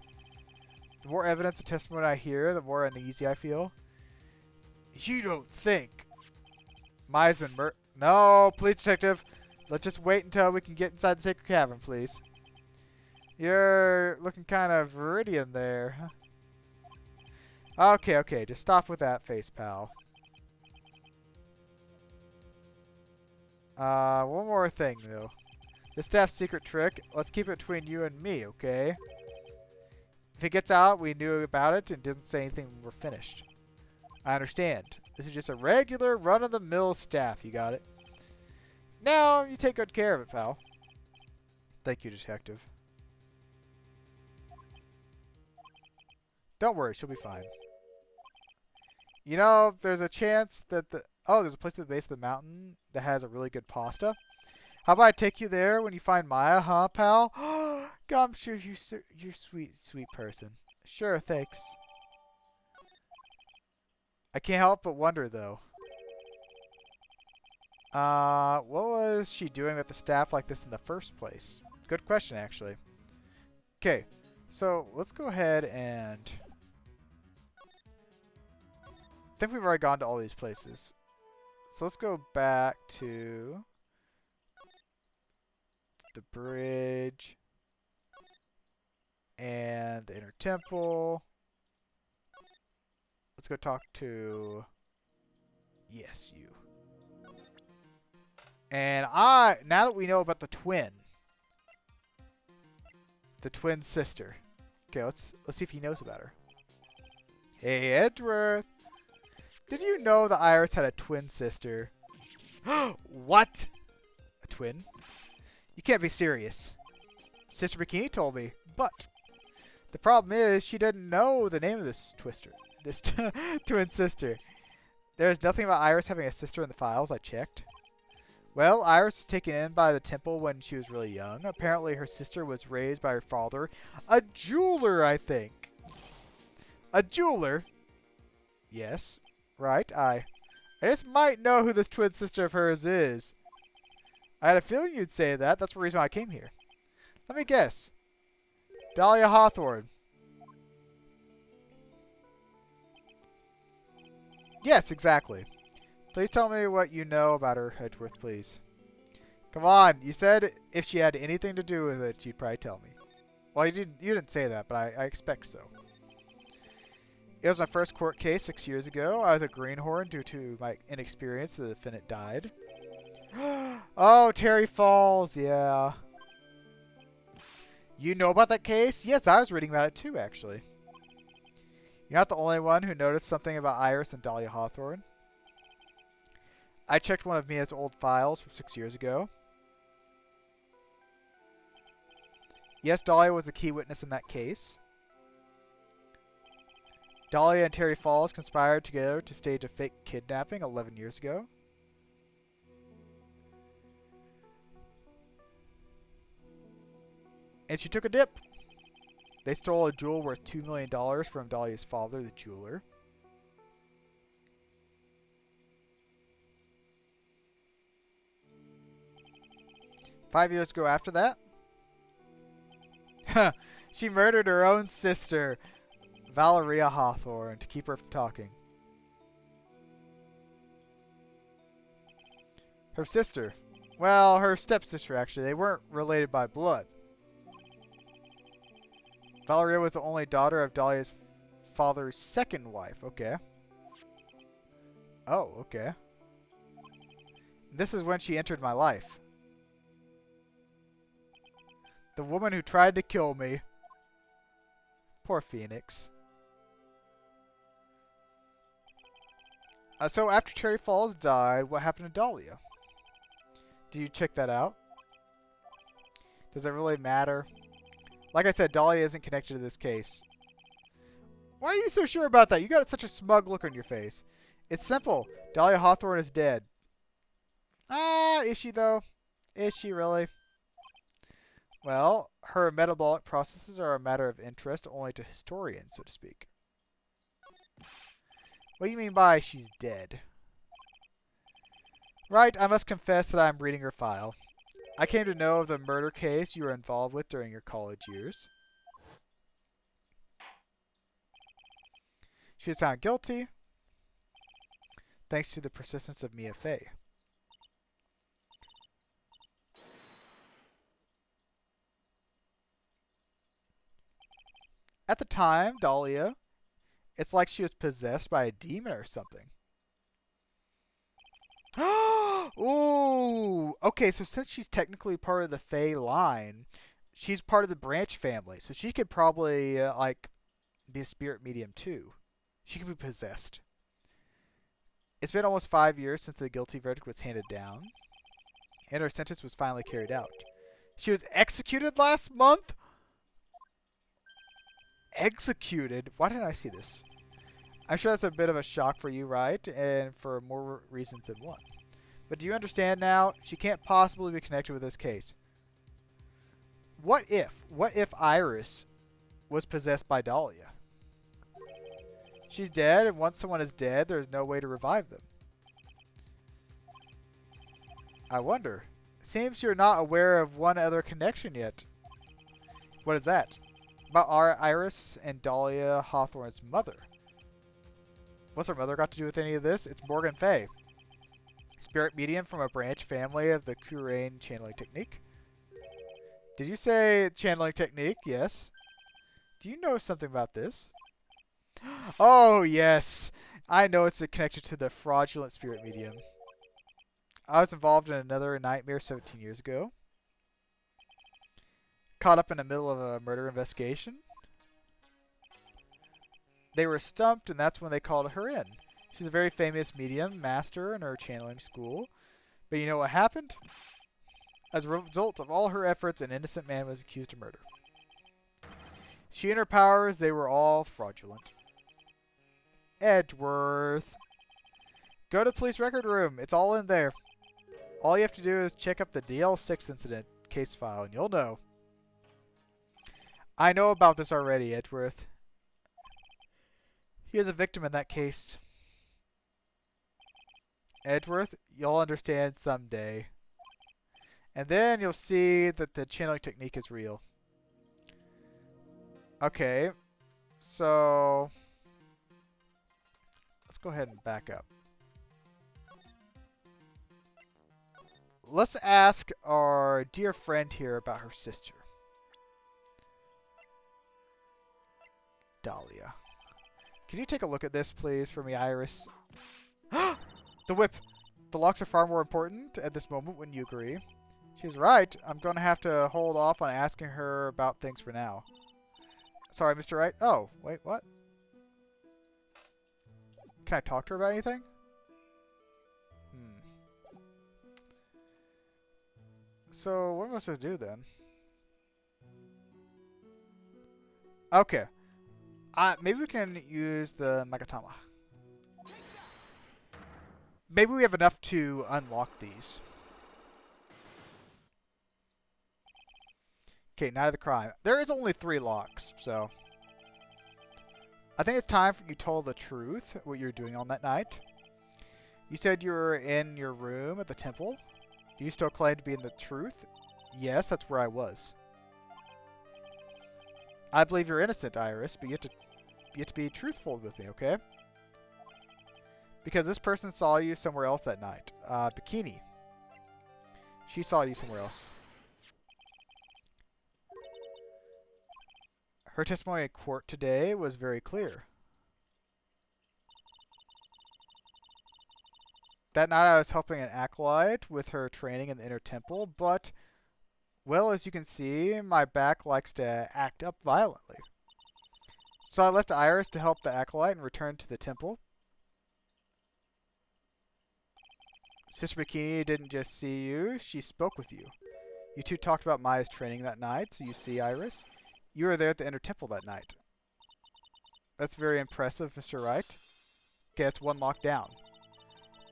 The more evidence and testimony I hear, the more uneasy I feel. You don't think Maya's been No, please, detective. Let's just wait until we can get inside the sacred cavern, please. You're looking kind of viridian there. Okay. Just stop with that face, pal. One more thing, though. This staff's secret trick, let's keep it between you and me, okay? If it gets out, we knew about it and didn't say anything when we're finished. I understand. This is just a regular run-of-the-mill staff, you got it? Now, you take good care of it, pal. Thank you, detective. Don't worry, she'll be fine. You know, there's a chance that there's a place at the base of the mountain that has a really good pasta. How about I take you there when you find Maya, huh, pal? God, I'm sure you're sweet, sweet person. Sure, thanks. I can't help but wonder, though. What was she doing with the staff like this in the first place? Good question, actually. Okay, so let's go ahead and... I think we've already gone to all these places. So let's go back to the bridge and the inner temple. Let's go talk to... Yes, you. And now that we know about the twin sister. Okay, let's see if he knows about her. Hey, Edgeworth. Did you know that Iris had a twin sister? What? A twin? You can't be serious. Sister Bikini told me, but the problem is she didn't know the name of this twin sister. There's nothing about Iris having a sister in the files. I checked. Well, Iris was taken in by the temple when she was really young. Apparently her sister was raised by her father, a jeweler, I think. A jeweler? Yes. Right, I just might know who this twin sister of hers is. I had a feeling you'd say that. That's the reason why I came here. Let me guess. Dahlia Hawthorne. Yes, exactly. Please tell me what you know about her, Edgeworth, please. Come on, you said if she had anything to do with it, you'd probably tell me. Well, you didn't say that, but I expect so. It was my first court case 6 years ago. I was a greenhorn due to my inexperience. The defendant died. Oh, Terry Falls, yeah. You know about that case? Yes, I was reading about it too, actually. You're not the only one who noticed something about Iris and Dahlia Hawthorne. I checked one of Mia's old files from 6 years ago. Yes, Dahlia was the key witness in that case. Dahlia and Terry Falls conspired together to stage a fake kidnapping 11 years ago. And she took a dip. They stole a jewel worth $2 million from Dahlia's father, the jeweler. Five years ago after that, she murdered her own sister, Valeria Hawthorne, to keep her from talking. Her sister. Well, her stepsister, actually. They weren't related by blood. Valeria was the only daughter of Dahlia's father's second wife. Okay. Oh, okay. This is when she entered my life. The woman who tried to kill me. Poor Phoenix. So after Terry Falls died, what happened to Dahlia? Did you check that out? Does it really matter? Like I said, Dahlia isn't connected to this case. Why are you so sure about that? You got such a smug look on your face. It's simple. Dahlia Hawthorne is dead. Is she though? Is she really? Well, her metabolic processes are a matter of interest only to historians, so to speak. What do you mean by she's dead? Right, I must confess that I'm reading her file. I came to know of the murder case you were involved with during your college years. She was found guilty, thanks to the persistence of Mia Fey. At the time, Dahlia, it's like she was possessed by a demon or something. Ooh, okay, so since she's technically part of the Fae line, she's part of the branch family, so she could probably, like, be a spirit medium too. She could be possessed. It's been almost 5 years since the guilty verdict was handed down, and her sentence was finally carried out. She was executed last month? Executed? Why didn't I see this? I'm sure that's a bit of a shock for you, right? And for more reasons than one. But do you understand now? She can't possibly be connected with this case. What if? What if Iris was possessed by Dahlia? She's dead, and once someone is dead, there's no way to revive them. I wonder. Seems you're not aware of one other connection yet. What is that? About our Iris and Dahlia Hawthorne's mother. What's her mother got to do with any of this? It's Morgan Fay. Spirit medium from a branch family of the Kurain channeling technique. Did you say channeling technique? Yes. Do you know something about this? Oh, yes. I know it's connected to the fraudulent spirit medium. I was involved in another nightmare 17 years ago. Caught up in the middle of a murder investigation. They were stumped, and that's when they called her in. She's a very famous medium master in her channeling school. But you know what happened? As a result of all her efforts, an innocent man was accused of murder. She and her powers, they were all fraudulent. Edgeworth. Go to the police record room. It's all in there. All you have to do is check up the DL6 incident case file, and you'll know. I know about this already, Edgeworth. He is a victim in that case. Edgeworth, you'll understand someday. And then you'll see that the channeling technique is real. Okay, so let's go ahead and back up. Let's ask our dear friend here about her sister. Dahlia. Can you take a look at this, please, for me, Iris? The whip! The locks are far more important at this moment, wouldn't you agree? She's right. I'm going to have to hold off on asking her about things for now. Sorry, Mr. Wright. Oh, wait, what? Can I talk to her about anything? So, what am I supposed to do then? Okay. Maybe we can use the Magatama. Maybe we have enough to unlock these. Okay, Night of the Crime. There is only 3 locks, so I think it's time for you told the truth, what you were doing on that night. You said you were in your room at the temple. Do you still claim to be in the truth? Yes, that's where I was. I believe you're innocent, Iris, but you have to be truthful with me, okay? Because this person saw you somewhere else that night. Bikini. She saw you somewhere else. Her testimony in court today was very clear. That night I was helping an acolyte with her training in the inner temple, but, well, as you can see, my back likes to act up violently. So I left Iris to help the acolyte and returned to the temple. Sister Bikini didn't just see you, she spoke with you. You two talked about Maya's training that night, so you see, Iris, you were there at the inner temple that night. That's very impressive, Mr. Wright. Okay, that's 1 lock down.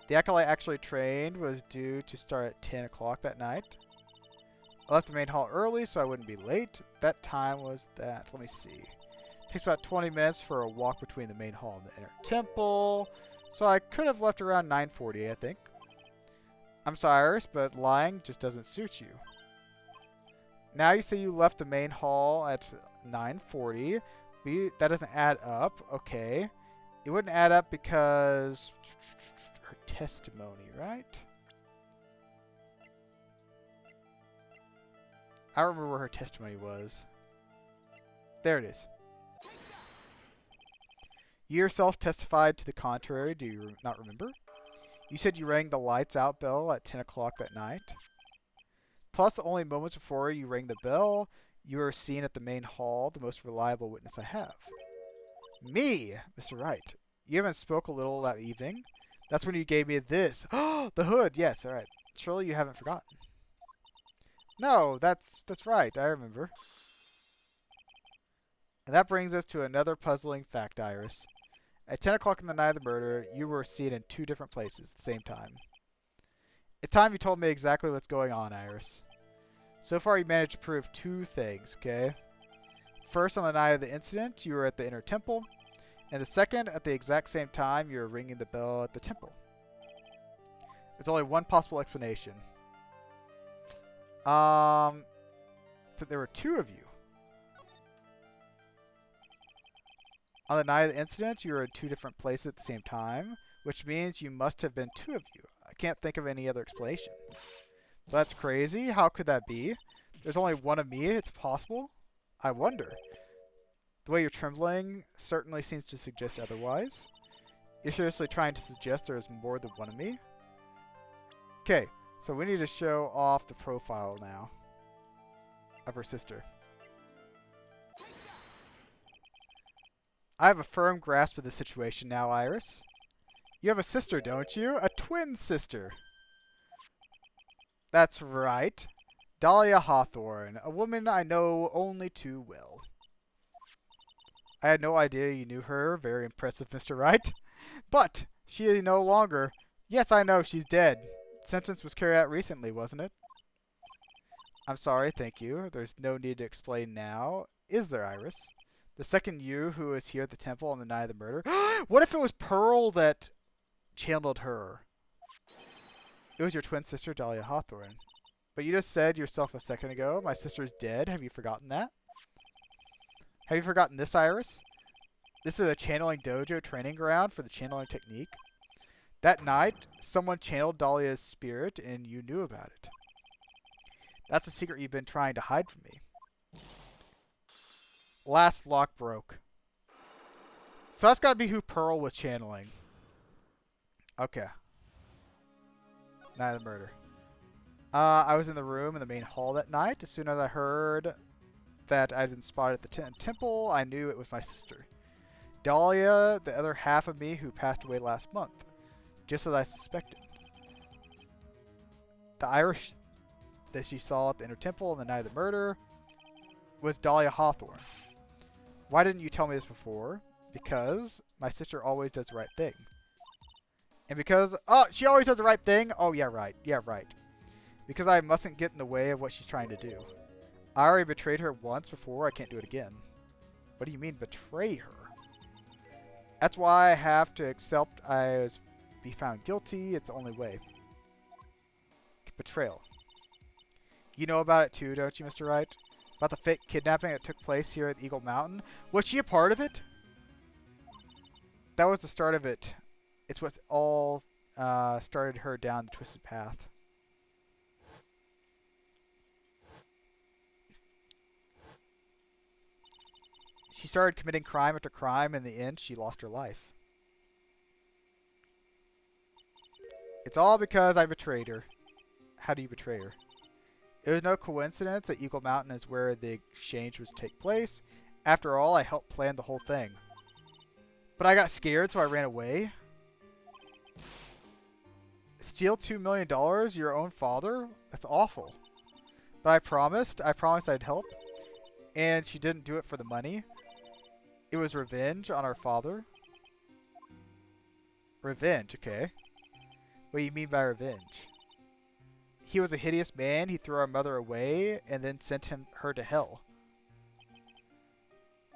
The acolyte actually trained was due to start at 10 o'clock that night. I left the main hall early so I wouldn't be late. That time was that, let me see. It takes about 20 minutes for a walk between the main hall and the inner temple. So I could have left around 9:40, I think. I'm sorry, Iris, but lying just doesn't suit you. Now you say you left the main hall at 9:40. That doesn't add up. Okay. It wouldn't add up because her testimony, right? I remember where her testimony was. There it is. You yourself testified to the contrary. Do you not remember? You said you rang the lights out bell at 10 o'clock that night. Plus, the only moments before you rang the bell, you were seen at the main hall, the most reliable witness I have. Me, Mr. Wright. You haven't spoke a little that evening. That's when you gave me this. Oh, the hood. Yes, all right. Surely you haven't forgotten. No, that's right. I remember. And that brings us to another puzzling fact, Iris. At 10 o'clock in the night of the murder, you were seen in 2 different places at the same time. It's time you told me exactly what's going on, Iris. So far, you managed to prove 2 things, okay? First, on the night of the incident, you were at the inner temple. And the second, at the exact same time, you were ringing the bell at the temple. There's only one possible explanation. So there were 2 of you. On the night of the incident, you were in 2 different places at the same time, which means you must have been 2 of you. I can't think of any other explanation. Well, that's crazy. How could that be? There's only one of me. It's possible. I wonder. The way you're trembling certainly seems to suggest otherwise. You're seriously trying to suggest there is more than one of me? Okay, so we need to show off the profile now of her sister. I have a firm grasp of the situation now, Iris. You have a sister, don't you? A twin sister. That's right. Dahlia Hawthorne, a woman I know only too well. I had no idea you knew her. Very impressive, Mr. Wright. But she is no longer. Yes, I know, she's dead. Sentence was carried out recently, wasn't it? I'm sorry, thank you. There's no need to explain now. Is there, Iris? The second you who was here at the temple on the night of the murder. What if it was Pearl that channeled her? It was your twin sister, Dahlia Hawthorne. But you just said yourself a second ago, my sister's dead. Have you forgotten that? Have you forgotten this, Iris? This is a channeling dojo training ground for the channeling technique. That night, someone channeled Dahlia's spirit and you knew about it. That's a secret you've been trying to hide from me. Last lock broke. So that's gotta be who Pearl was channeling. Okay. Night of the murder. I was in the room in the main hall that night. As soon as I heard that I'd been spotted at the temple, I knew it was my sister. Dahlia, the other half of me who passed away last month. Just as I suspected. The Irish that she saw at the inner temple on the night of the murder was Dahlia Hawthorne. Why didn't you tell me this before? Because my sister always does the right thing. And because... Oh, she always does the right thing? Oh, yeah, right. Yeah, right. Because I mustn't get in the way of what she's trying to do. I already betrayed her once before. I can't do it again. What do you mean, betray her? That's why I have to accept be found guilty. It's the only way. Betrayal. You know about it too, don't you, Mr. Wright? About the fake kidnapping that took place here at Eagle Mountain? Was she a part of it? That was the start of it. It's what all started her down the twisted path. She started committing crime after crime, and in the end, she lost her life. It's all because I betrayed her. How do you betray her? It was no coincidence that Eagle Mountain is where the exchange was to take place. After all, I helped plan the whole thing. But I got scared, so I ran away. Steal $2 million? Your own father? That's awful. But I promised I'd help. And she didn't do it for the money. It was revenge on our father. Revenge, okay. What do you mean by revenge? He was a hideous man. He threw our mother away and then sent her to hell.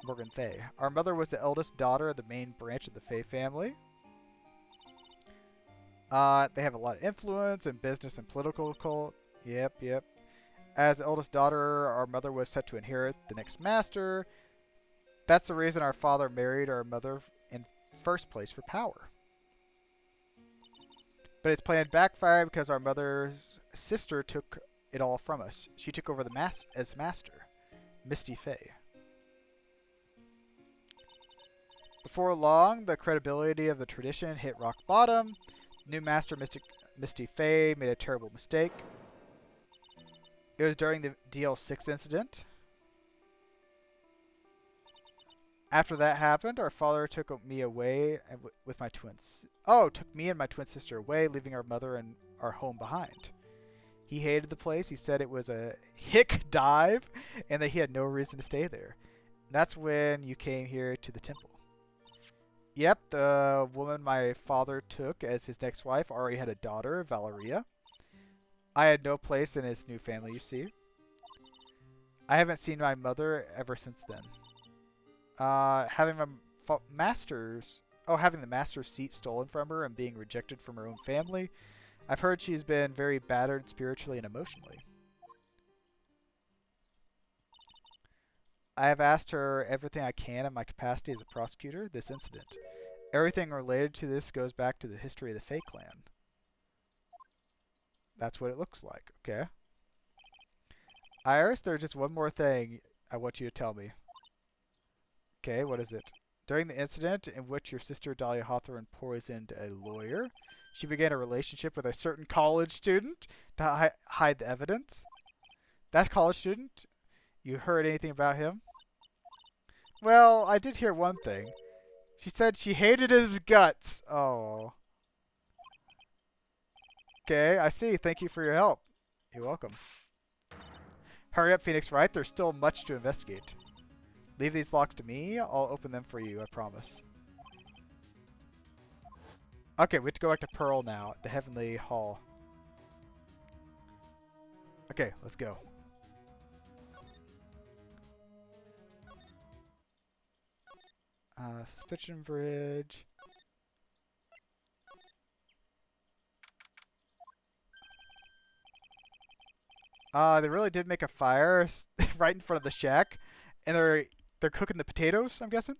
Morgan Fay. Our mother was the eldest daughter of the main branch of the Fay family. They have a lot of influence in business and political cult. Yep. As the eldest daughter, our mother was set to inherit the next master. That's the reason our father married our mother in first place, for power. But his plan backfired because our mother's sister took it all from us. She took over as master, Misty Fay. Before long, the credibility of the tradition hit rock bottom. New master Misty Faye made a terrible mistake. It was during the DL6 incident. After that happened, our father took me away with my twins. Oh, took me and my twin sister away, leaving our mother and our home behind. He hated the place. He said it was a hick dive and that he had no reason to stay there. That's when you came here to the temple. Yep, the woman my father took as his next wife already had a daughter, Valeria. I had no place in his new family, you see. I haven't seen my mother ever since then. Having the master's seat stolen from her and being rejected from her own family, I've heard she's been very battered spiritually and emotionally. I have asked her everything I can in my capacity as a prosecutor this incident. Everything related to this goes back to the history of the Fae clan. That's what it looks like, okay? Iris, there's just one more thing I want you to tell me. Okay, what is it? During the incident in which your sister Dahlia Hawthorne poisoned a lawyer, she began a relationship with a certain college student to hide the evidence. That college student? You heard anything about him? Well, I did hear one thing. She said she hated his guts. Oh. Okay, I see. Thank you for your help. You're welcome. Hurry up, Phoenix Wright. There's still much to investigate. Leave these locks to me. I'll open them for you, I promise. Okay, we have to go back to Pearl now, at the Heavenly Hall. Okay, let's go. Suspension Bridge. They really did make a fire right in front of the shack. And they're cooking the potatoes, I'm guessing?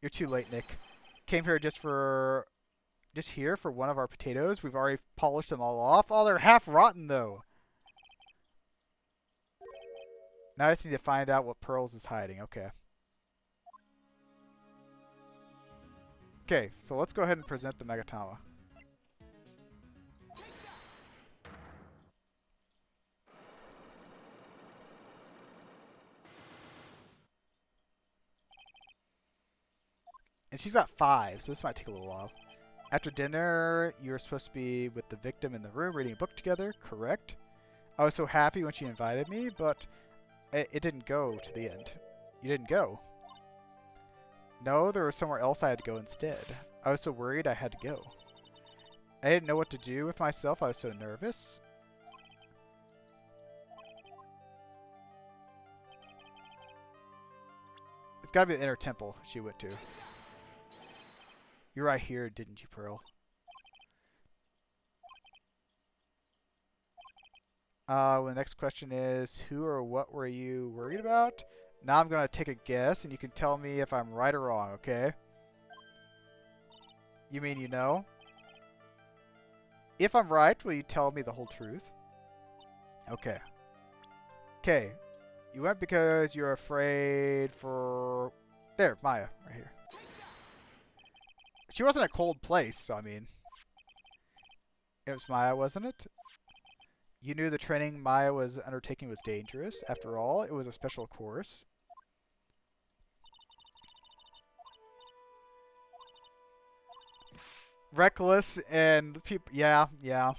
You're too late, Nick. Came here just for one of our potatoes. We've already polished them all off. Oh, they're half rotten, though. Now I just need to find out what Pearls is hiding. Okay. Okay, so let's go ahead and present the Megatama. And she's got 5, so this might take a little while. After dinner, you were supposed to be with the victim in the room reading a book together, correct? I was so happy when she invited me, but it didn't go to the end. You didn't go? No, there was somewhere else I had to go instead. I was so worried I had to go. I didn't know what to do with myself. I was so nervous. It's gotta be the inner temple she went to. You're right here, didn't you, Pearl? Well, the next question is, who or what were you worried about? Now I'm going to take a guess, and you can tell me if I'm right or wrong, okay? You mean you know? If I'm right, will you tell me the whole truth? Okay. Okay. You went because you're afraid for... There, Maya, right here. She wasn't a cold place, so I mean... It was Maya, wasn't it? You knew the training Maya was undertaking was dangerous. After all, it was a special course. Reckless and people... Yeah, yeah.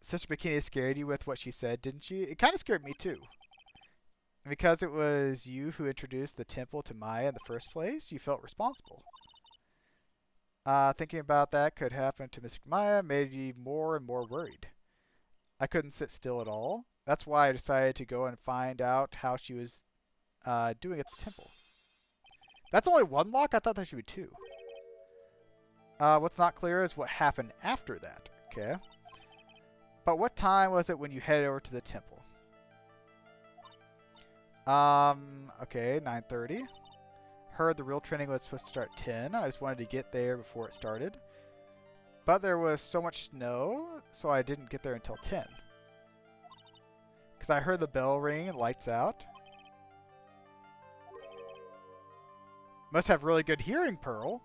Sister Bikini scared you with what she said, didn't she? It kind of scared me, too. And because it was you who introduced the temple to Maya in the first place, you felt responsible. Thinking about that could happen to Mystic Maya made you more and more worried. I couldn't sit still at all. That's why I decided to go and find out how she was doing at the temple. That's only one lock? I thought that should be 2. What's not clear is what happened after that. Okay. But what time was it when you headed over to the temple? Okay, 9:30. Heard the real training was supposed to start at 10. I just wanted to get there before it started. But there was so much snow, so I didn't get there until 10. Because I heard the bell ring and lights out. Must have really good hearing, Pearl.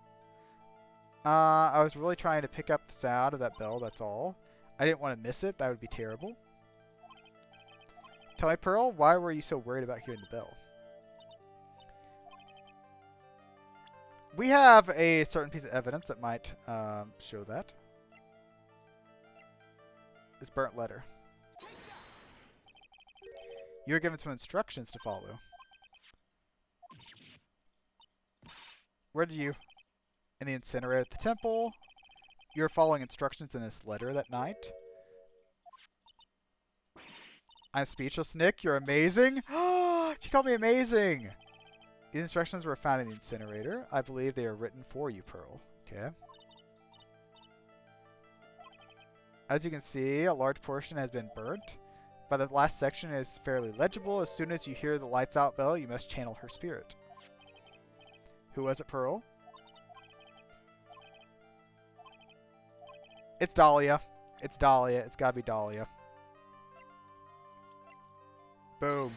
I was really trying to pick up the sound of that bell, that's all. I didn't want to miss it. That would be terrible. Tell me, Pearl, why were you so worried about hearing the bell? We have a certain piece of evidence that might show that. This burnt letter. You were given some instructions to follow. Where did you? In the incinerator at the temple. You were following instructions in this letter that night. I'm speechless, Nick. You're amazing. She called me amazing. These instructions were found in the incinerator. I believe they are written for you, Pearl. Okay. As you can see, a large portion has been burnt, but the last section is fairly legible. As soon as you hear the lights out bell, you must channel her spirit. Who was it, Pearl? It's Dahlia. It's Dahlia. It's gotta be Dahlia. Boom.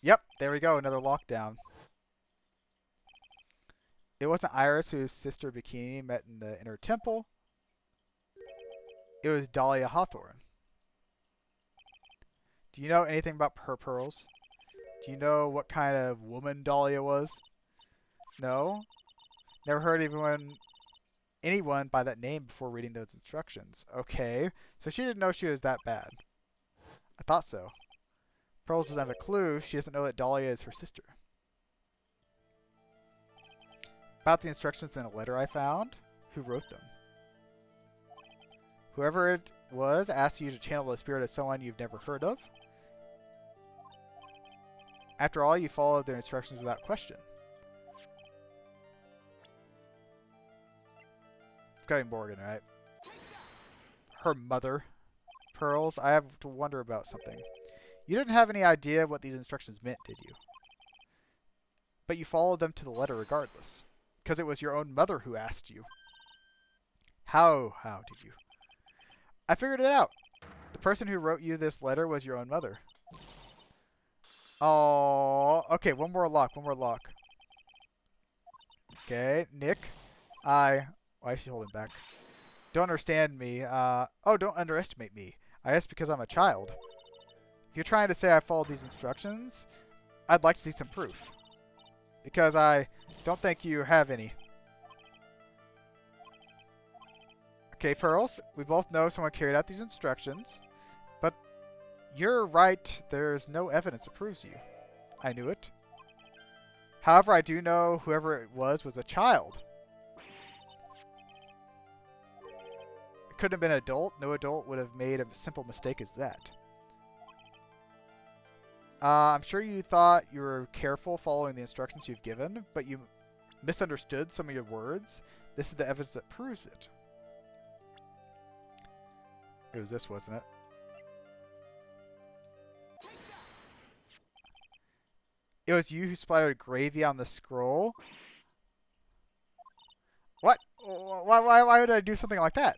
Yep, there we go. Another lockdown. It wasn't Iris whose sister Bikini met in the inner temple. It was Dahlia Hawthorne. Do you know anything about her pearls? Do you know what kind of woman Dahlia was? No? Never heard anyone by that name before reading those instructions. Okay, so she didn't know she was that bad. I thought so. Pearls doesn't have a clue. She doesn't know that Dahlia is her sister. About the instructions in a letter I found. Who wrote them? Whoever it was asked you to channel the spirit of someone you've never heard of. After all, you followed their instructions without question. It's gotta be Morgan, right? Her mother. Pearls, I have to wonder about something. You didn't have any idea what these instructions meant, did you? But you followed them to the letter regardless. Because it was your own mother who asked you. How did you? I figured it out. The person who wrote you this letter was your own mother. Oh, okay, one more lock. Okay, Nick. Why is she holding back? Don't understand me. Don't underestimate me. I asked because I'm a child. If you're trying to say I followed these instructions, I'd like to see some proof. Because I don't think you have any. Okay, Pearls, we both know someone carried out these instructions, but you're right, there's no evidence that proves you. I knew it. However, I do know whoever it was a child. It couldn't have been an adult. No adult would have made a simple mistake as that. I'm sure you thought you were careful following the instructions you've given, but you misunderstood some of your words. This is the evidence that proves it. It was this, wasn't it? It was you who splattered gravy on the scroll? What? Why would I do something like that?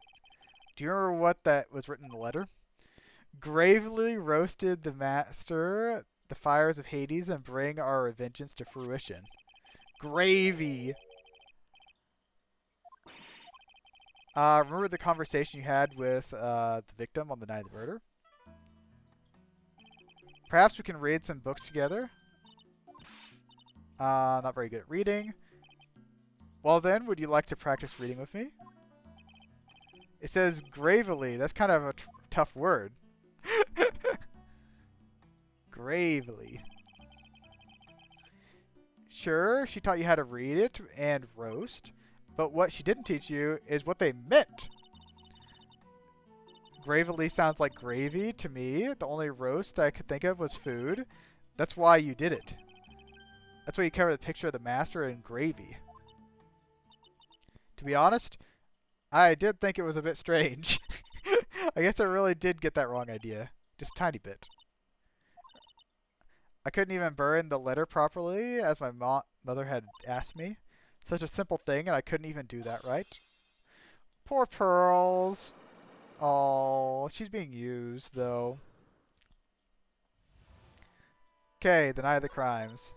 Do you remember what that was written in the letter? Gravely roasted the master, the fires of Hades, and bring our vengeance to fruition. Gravy! Remember the conversation you had with the victim on the night of the murder? Perhaps we can read some books together. Not very good at reading. Well then, would you like to practice reading with me? It says gravely. That's kind of a tough word. Gravely. Sure, she taught you how to read it and roast, but what she didn't teach you is what they meant. Gravely sounds like gravy to me. The only roast I could think of was food. That's why you did it. That's why you covered the picture of the master in gravy. To be honest, I did think it was a bit strange. I guess I really did get that wrong idea. Just a tiny bit. I couldn't even burn the letter properly, as my mother had asked me. Such a simple thing, and I couldn't even do that right. Poor Pearls. Oh, she's being used, though. Okay, the night of the crimes.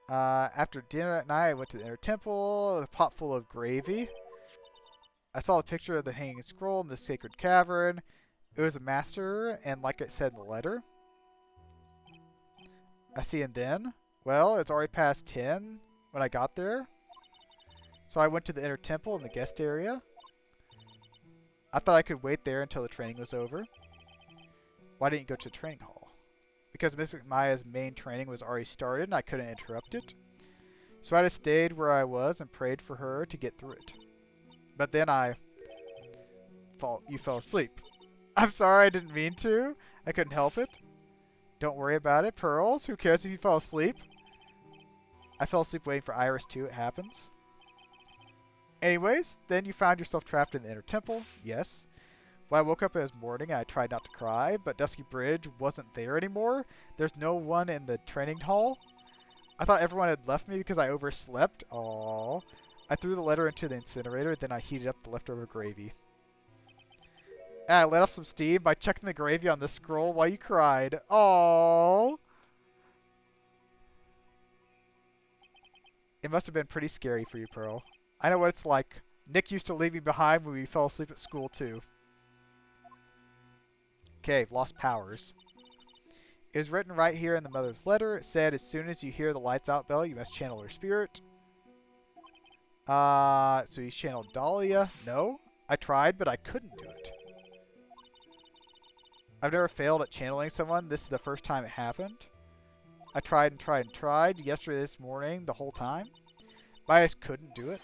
After dinner at night, I went to the inner temple with a pot full of gravy. I saw a picture of the hanging scroll in the sacred cavern. It was a master, and like it said in the letter. I see, and then? Well, it's already past 10 when I got there. So I went to the inner temple in the guest area. I thought I could wait there until the training was over. Why didn't you go to the training hall? Because Mystic Maya's main training was already started and I couldn't interrupt it. So I just stayed where I was and prayed for her to get through it. But then you fell asleep. I'm sorry, I didn't mean to. I couldn't help it. Don't worry about it, Pearls. Who cares if you fell asleep? I fell asleep waiting for Iris too. It happens. Anyways, then you found yourself trapped in the inner temple. Yes. When I woke up it was morning and I tried not to cry, but Dusky Bridge wasn't there anymore. There's no one in the training hall. I thought everyone had left me because I overslept. Aww. I threw the letter into the incinerator, then I heated up the leftover gravy. And I let off some steam by chucking the gravy on the scroll while you cried. Aww. It must have been pretty scary for you, Pearl. I know what it's like. Nick used to leave me behind when we fell asleep at school, too. Okay, lost powers. It was written right here in the mother's letter. It said, as soon as you hear the lights out bell, you must channel her spirit. So you channeled Dahlia. No, I tried, but I couldn't do it. I've never failed at channeling someone. This is the first time it happened. I tried and tried and tried yesterday, this morning, the whole time. But I just couldn't do it.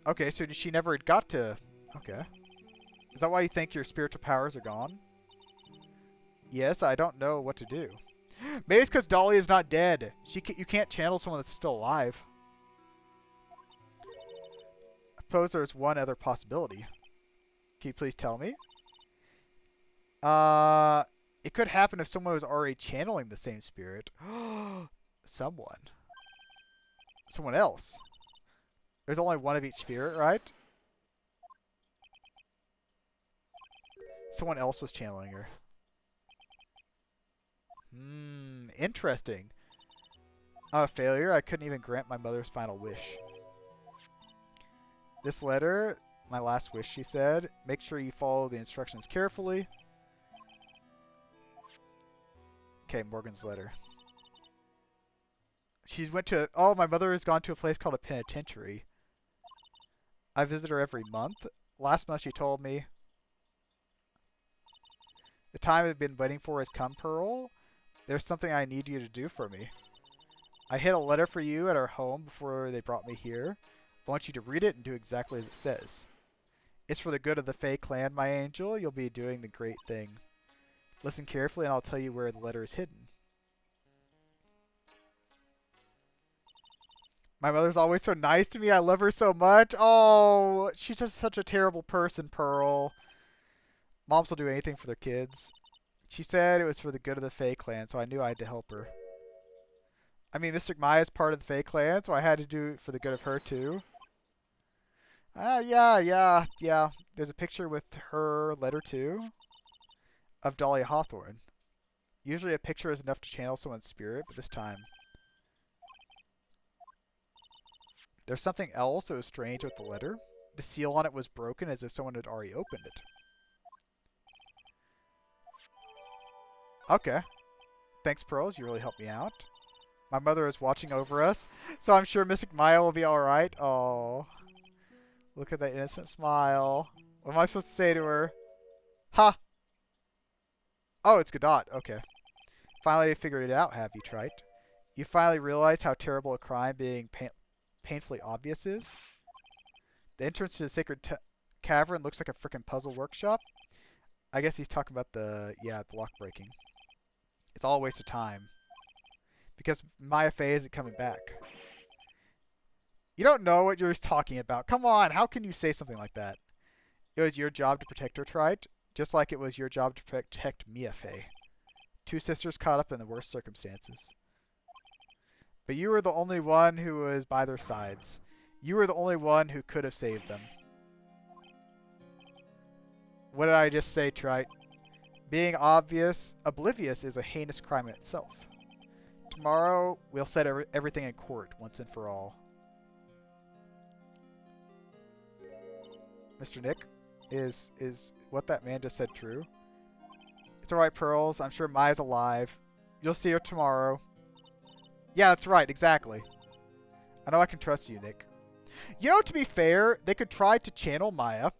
Okay, so she never got to... Okay. Is that why you think your spiritual powers are gone? Yes, I don't know what to do. Maybe it's because Dolly is not dead. You can't channel someone that's still alive. I suppose there's one other possibility. Can you please tell me? It could happen if someone was already channeling the same spirit. Someone else. There's only one of each spirit, right? Someone else was channeling her. Interesting. I'm a failure. I couldn't even grant my mother's final wish. This letter, my last wish, she said. Make sure you follow the instructions carefully. Okay, Morgan's letter. She's went to... Oh, my mother has gone to a place called a penitentiary. I visit her every month. Last month she told me... The time I've been waiting for has come, Pearl. There's something I need you to do for me. I hid a letter for you at our home before they brought me here. I want you to read it and do exactly as it says. It's for the good of the Fae clan, my angel. You'll be doing the great thing. Listen carefully and I'll tell you where the letter is hidden. My mother's always so nice to me. I love her so much. Oh, she's just such a terrible person, Pearl. Moms will do anything for their kids. She said it was for the good of the Fae clan, so I knew I had to help her. I mean, Mystic Maya is part of the Fae clan, so I had to do it for the good of her, too. Yeah. There's a picture with her letter, too, of Dahlia Hawthorne. Usually a picture is enough to channel someone's spirit, but this time... There's something else that was strange with the letter. The seal on it was broken as if someone had already opened it. Okay. Thanks, Pearls. You really helped me out. My mother is watching over us, so I'm sure Mystic Maya will be alright. Oh. Look at that innocent smile. What am I supposed to say to her? Ha! Oh, it's Godot. Okay. Finally figured it out, have you, Trite? You finally realized how terrible a crime being painfully obvious is? The entrance to the sacred cavern looks like a frickin' puzzle workshop. I guess he's talking about the lock breaking. It's all a waste of time. Because Maya Faye isn't coming back. You don't know what you're talking about. Come on, how can you say something like that? It was your job to protect her, Trite, just like it was your job to protect Mia Faye. Two sisters caught up in the worst circumstances. But you were the only one who was by their sides. You were the only one who could have saved them. What did I just say, Trite? Being oblivious is a heinous crime in itself. Tomorrow, we'll set everything in court once and for all. Mr. Nick, is what that man just said true? It's alright, Pearls. I'm sure Maya's alive. You'll see her tomorrow. Yeah, that's right. Exactly. I know I can trust you, Nick. You know, to be fair, they could try to channel Maya.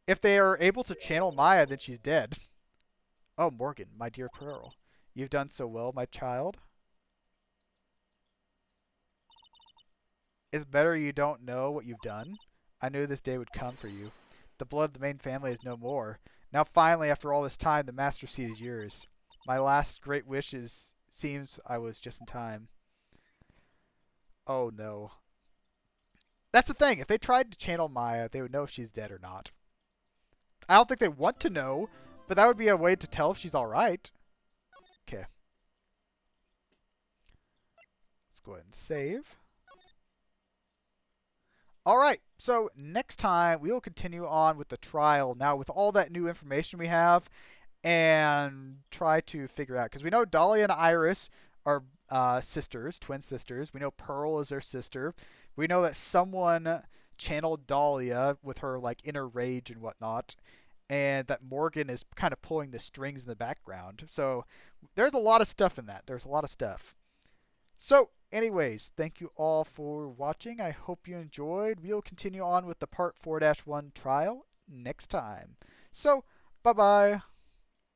If they are able to channel Maya, then she's dead. Oh, Morgan, my dear Pearl. You've done so well, my child. It's better you don't know what you've done. I knew this day would come for you. The blood of the main family is no more. Now finally, after all this time, the master seat is yours. My last great wish seems I was just in time. Oh no. That's the thing. If they tried to channel Maya, they would know if she's dead or not. I don't think they want to know, but that would be a way to tell if she's alright. Okay. Let's go ahead and save. Alright, so next time we will continue on with the trial. Now with all that new information we have, and try to figure out, because we know Dahlia and Iris are sisters, twin sisters. We know Pearl is their sister. We know that someone channeled Dahlia with her like inner rage and whatnot, and that Morgan is kind of pulling the strings in the background. So there's a lot of stuff in that. There's a lot of stuff. So anyways, thank you all for watching. I hope you enjoyed. We'll continue on with the part 4-1 trial next time. So bye-bye.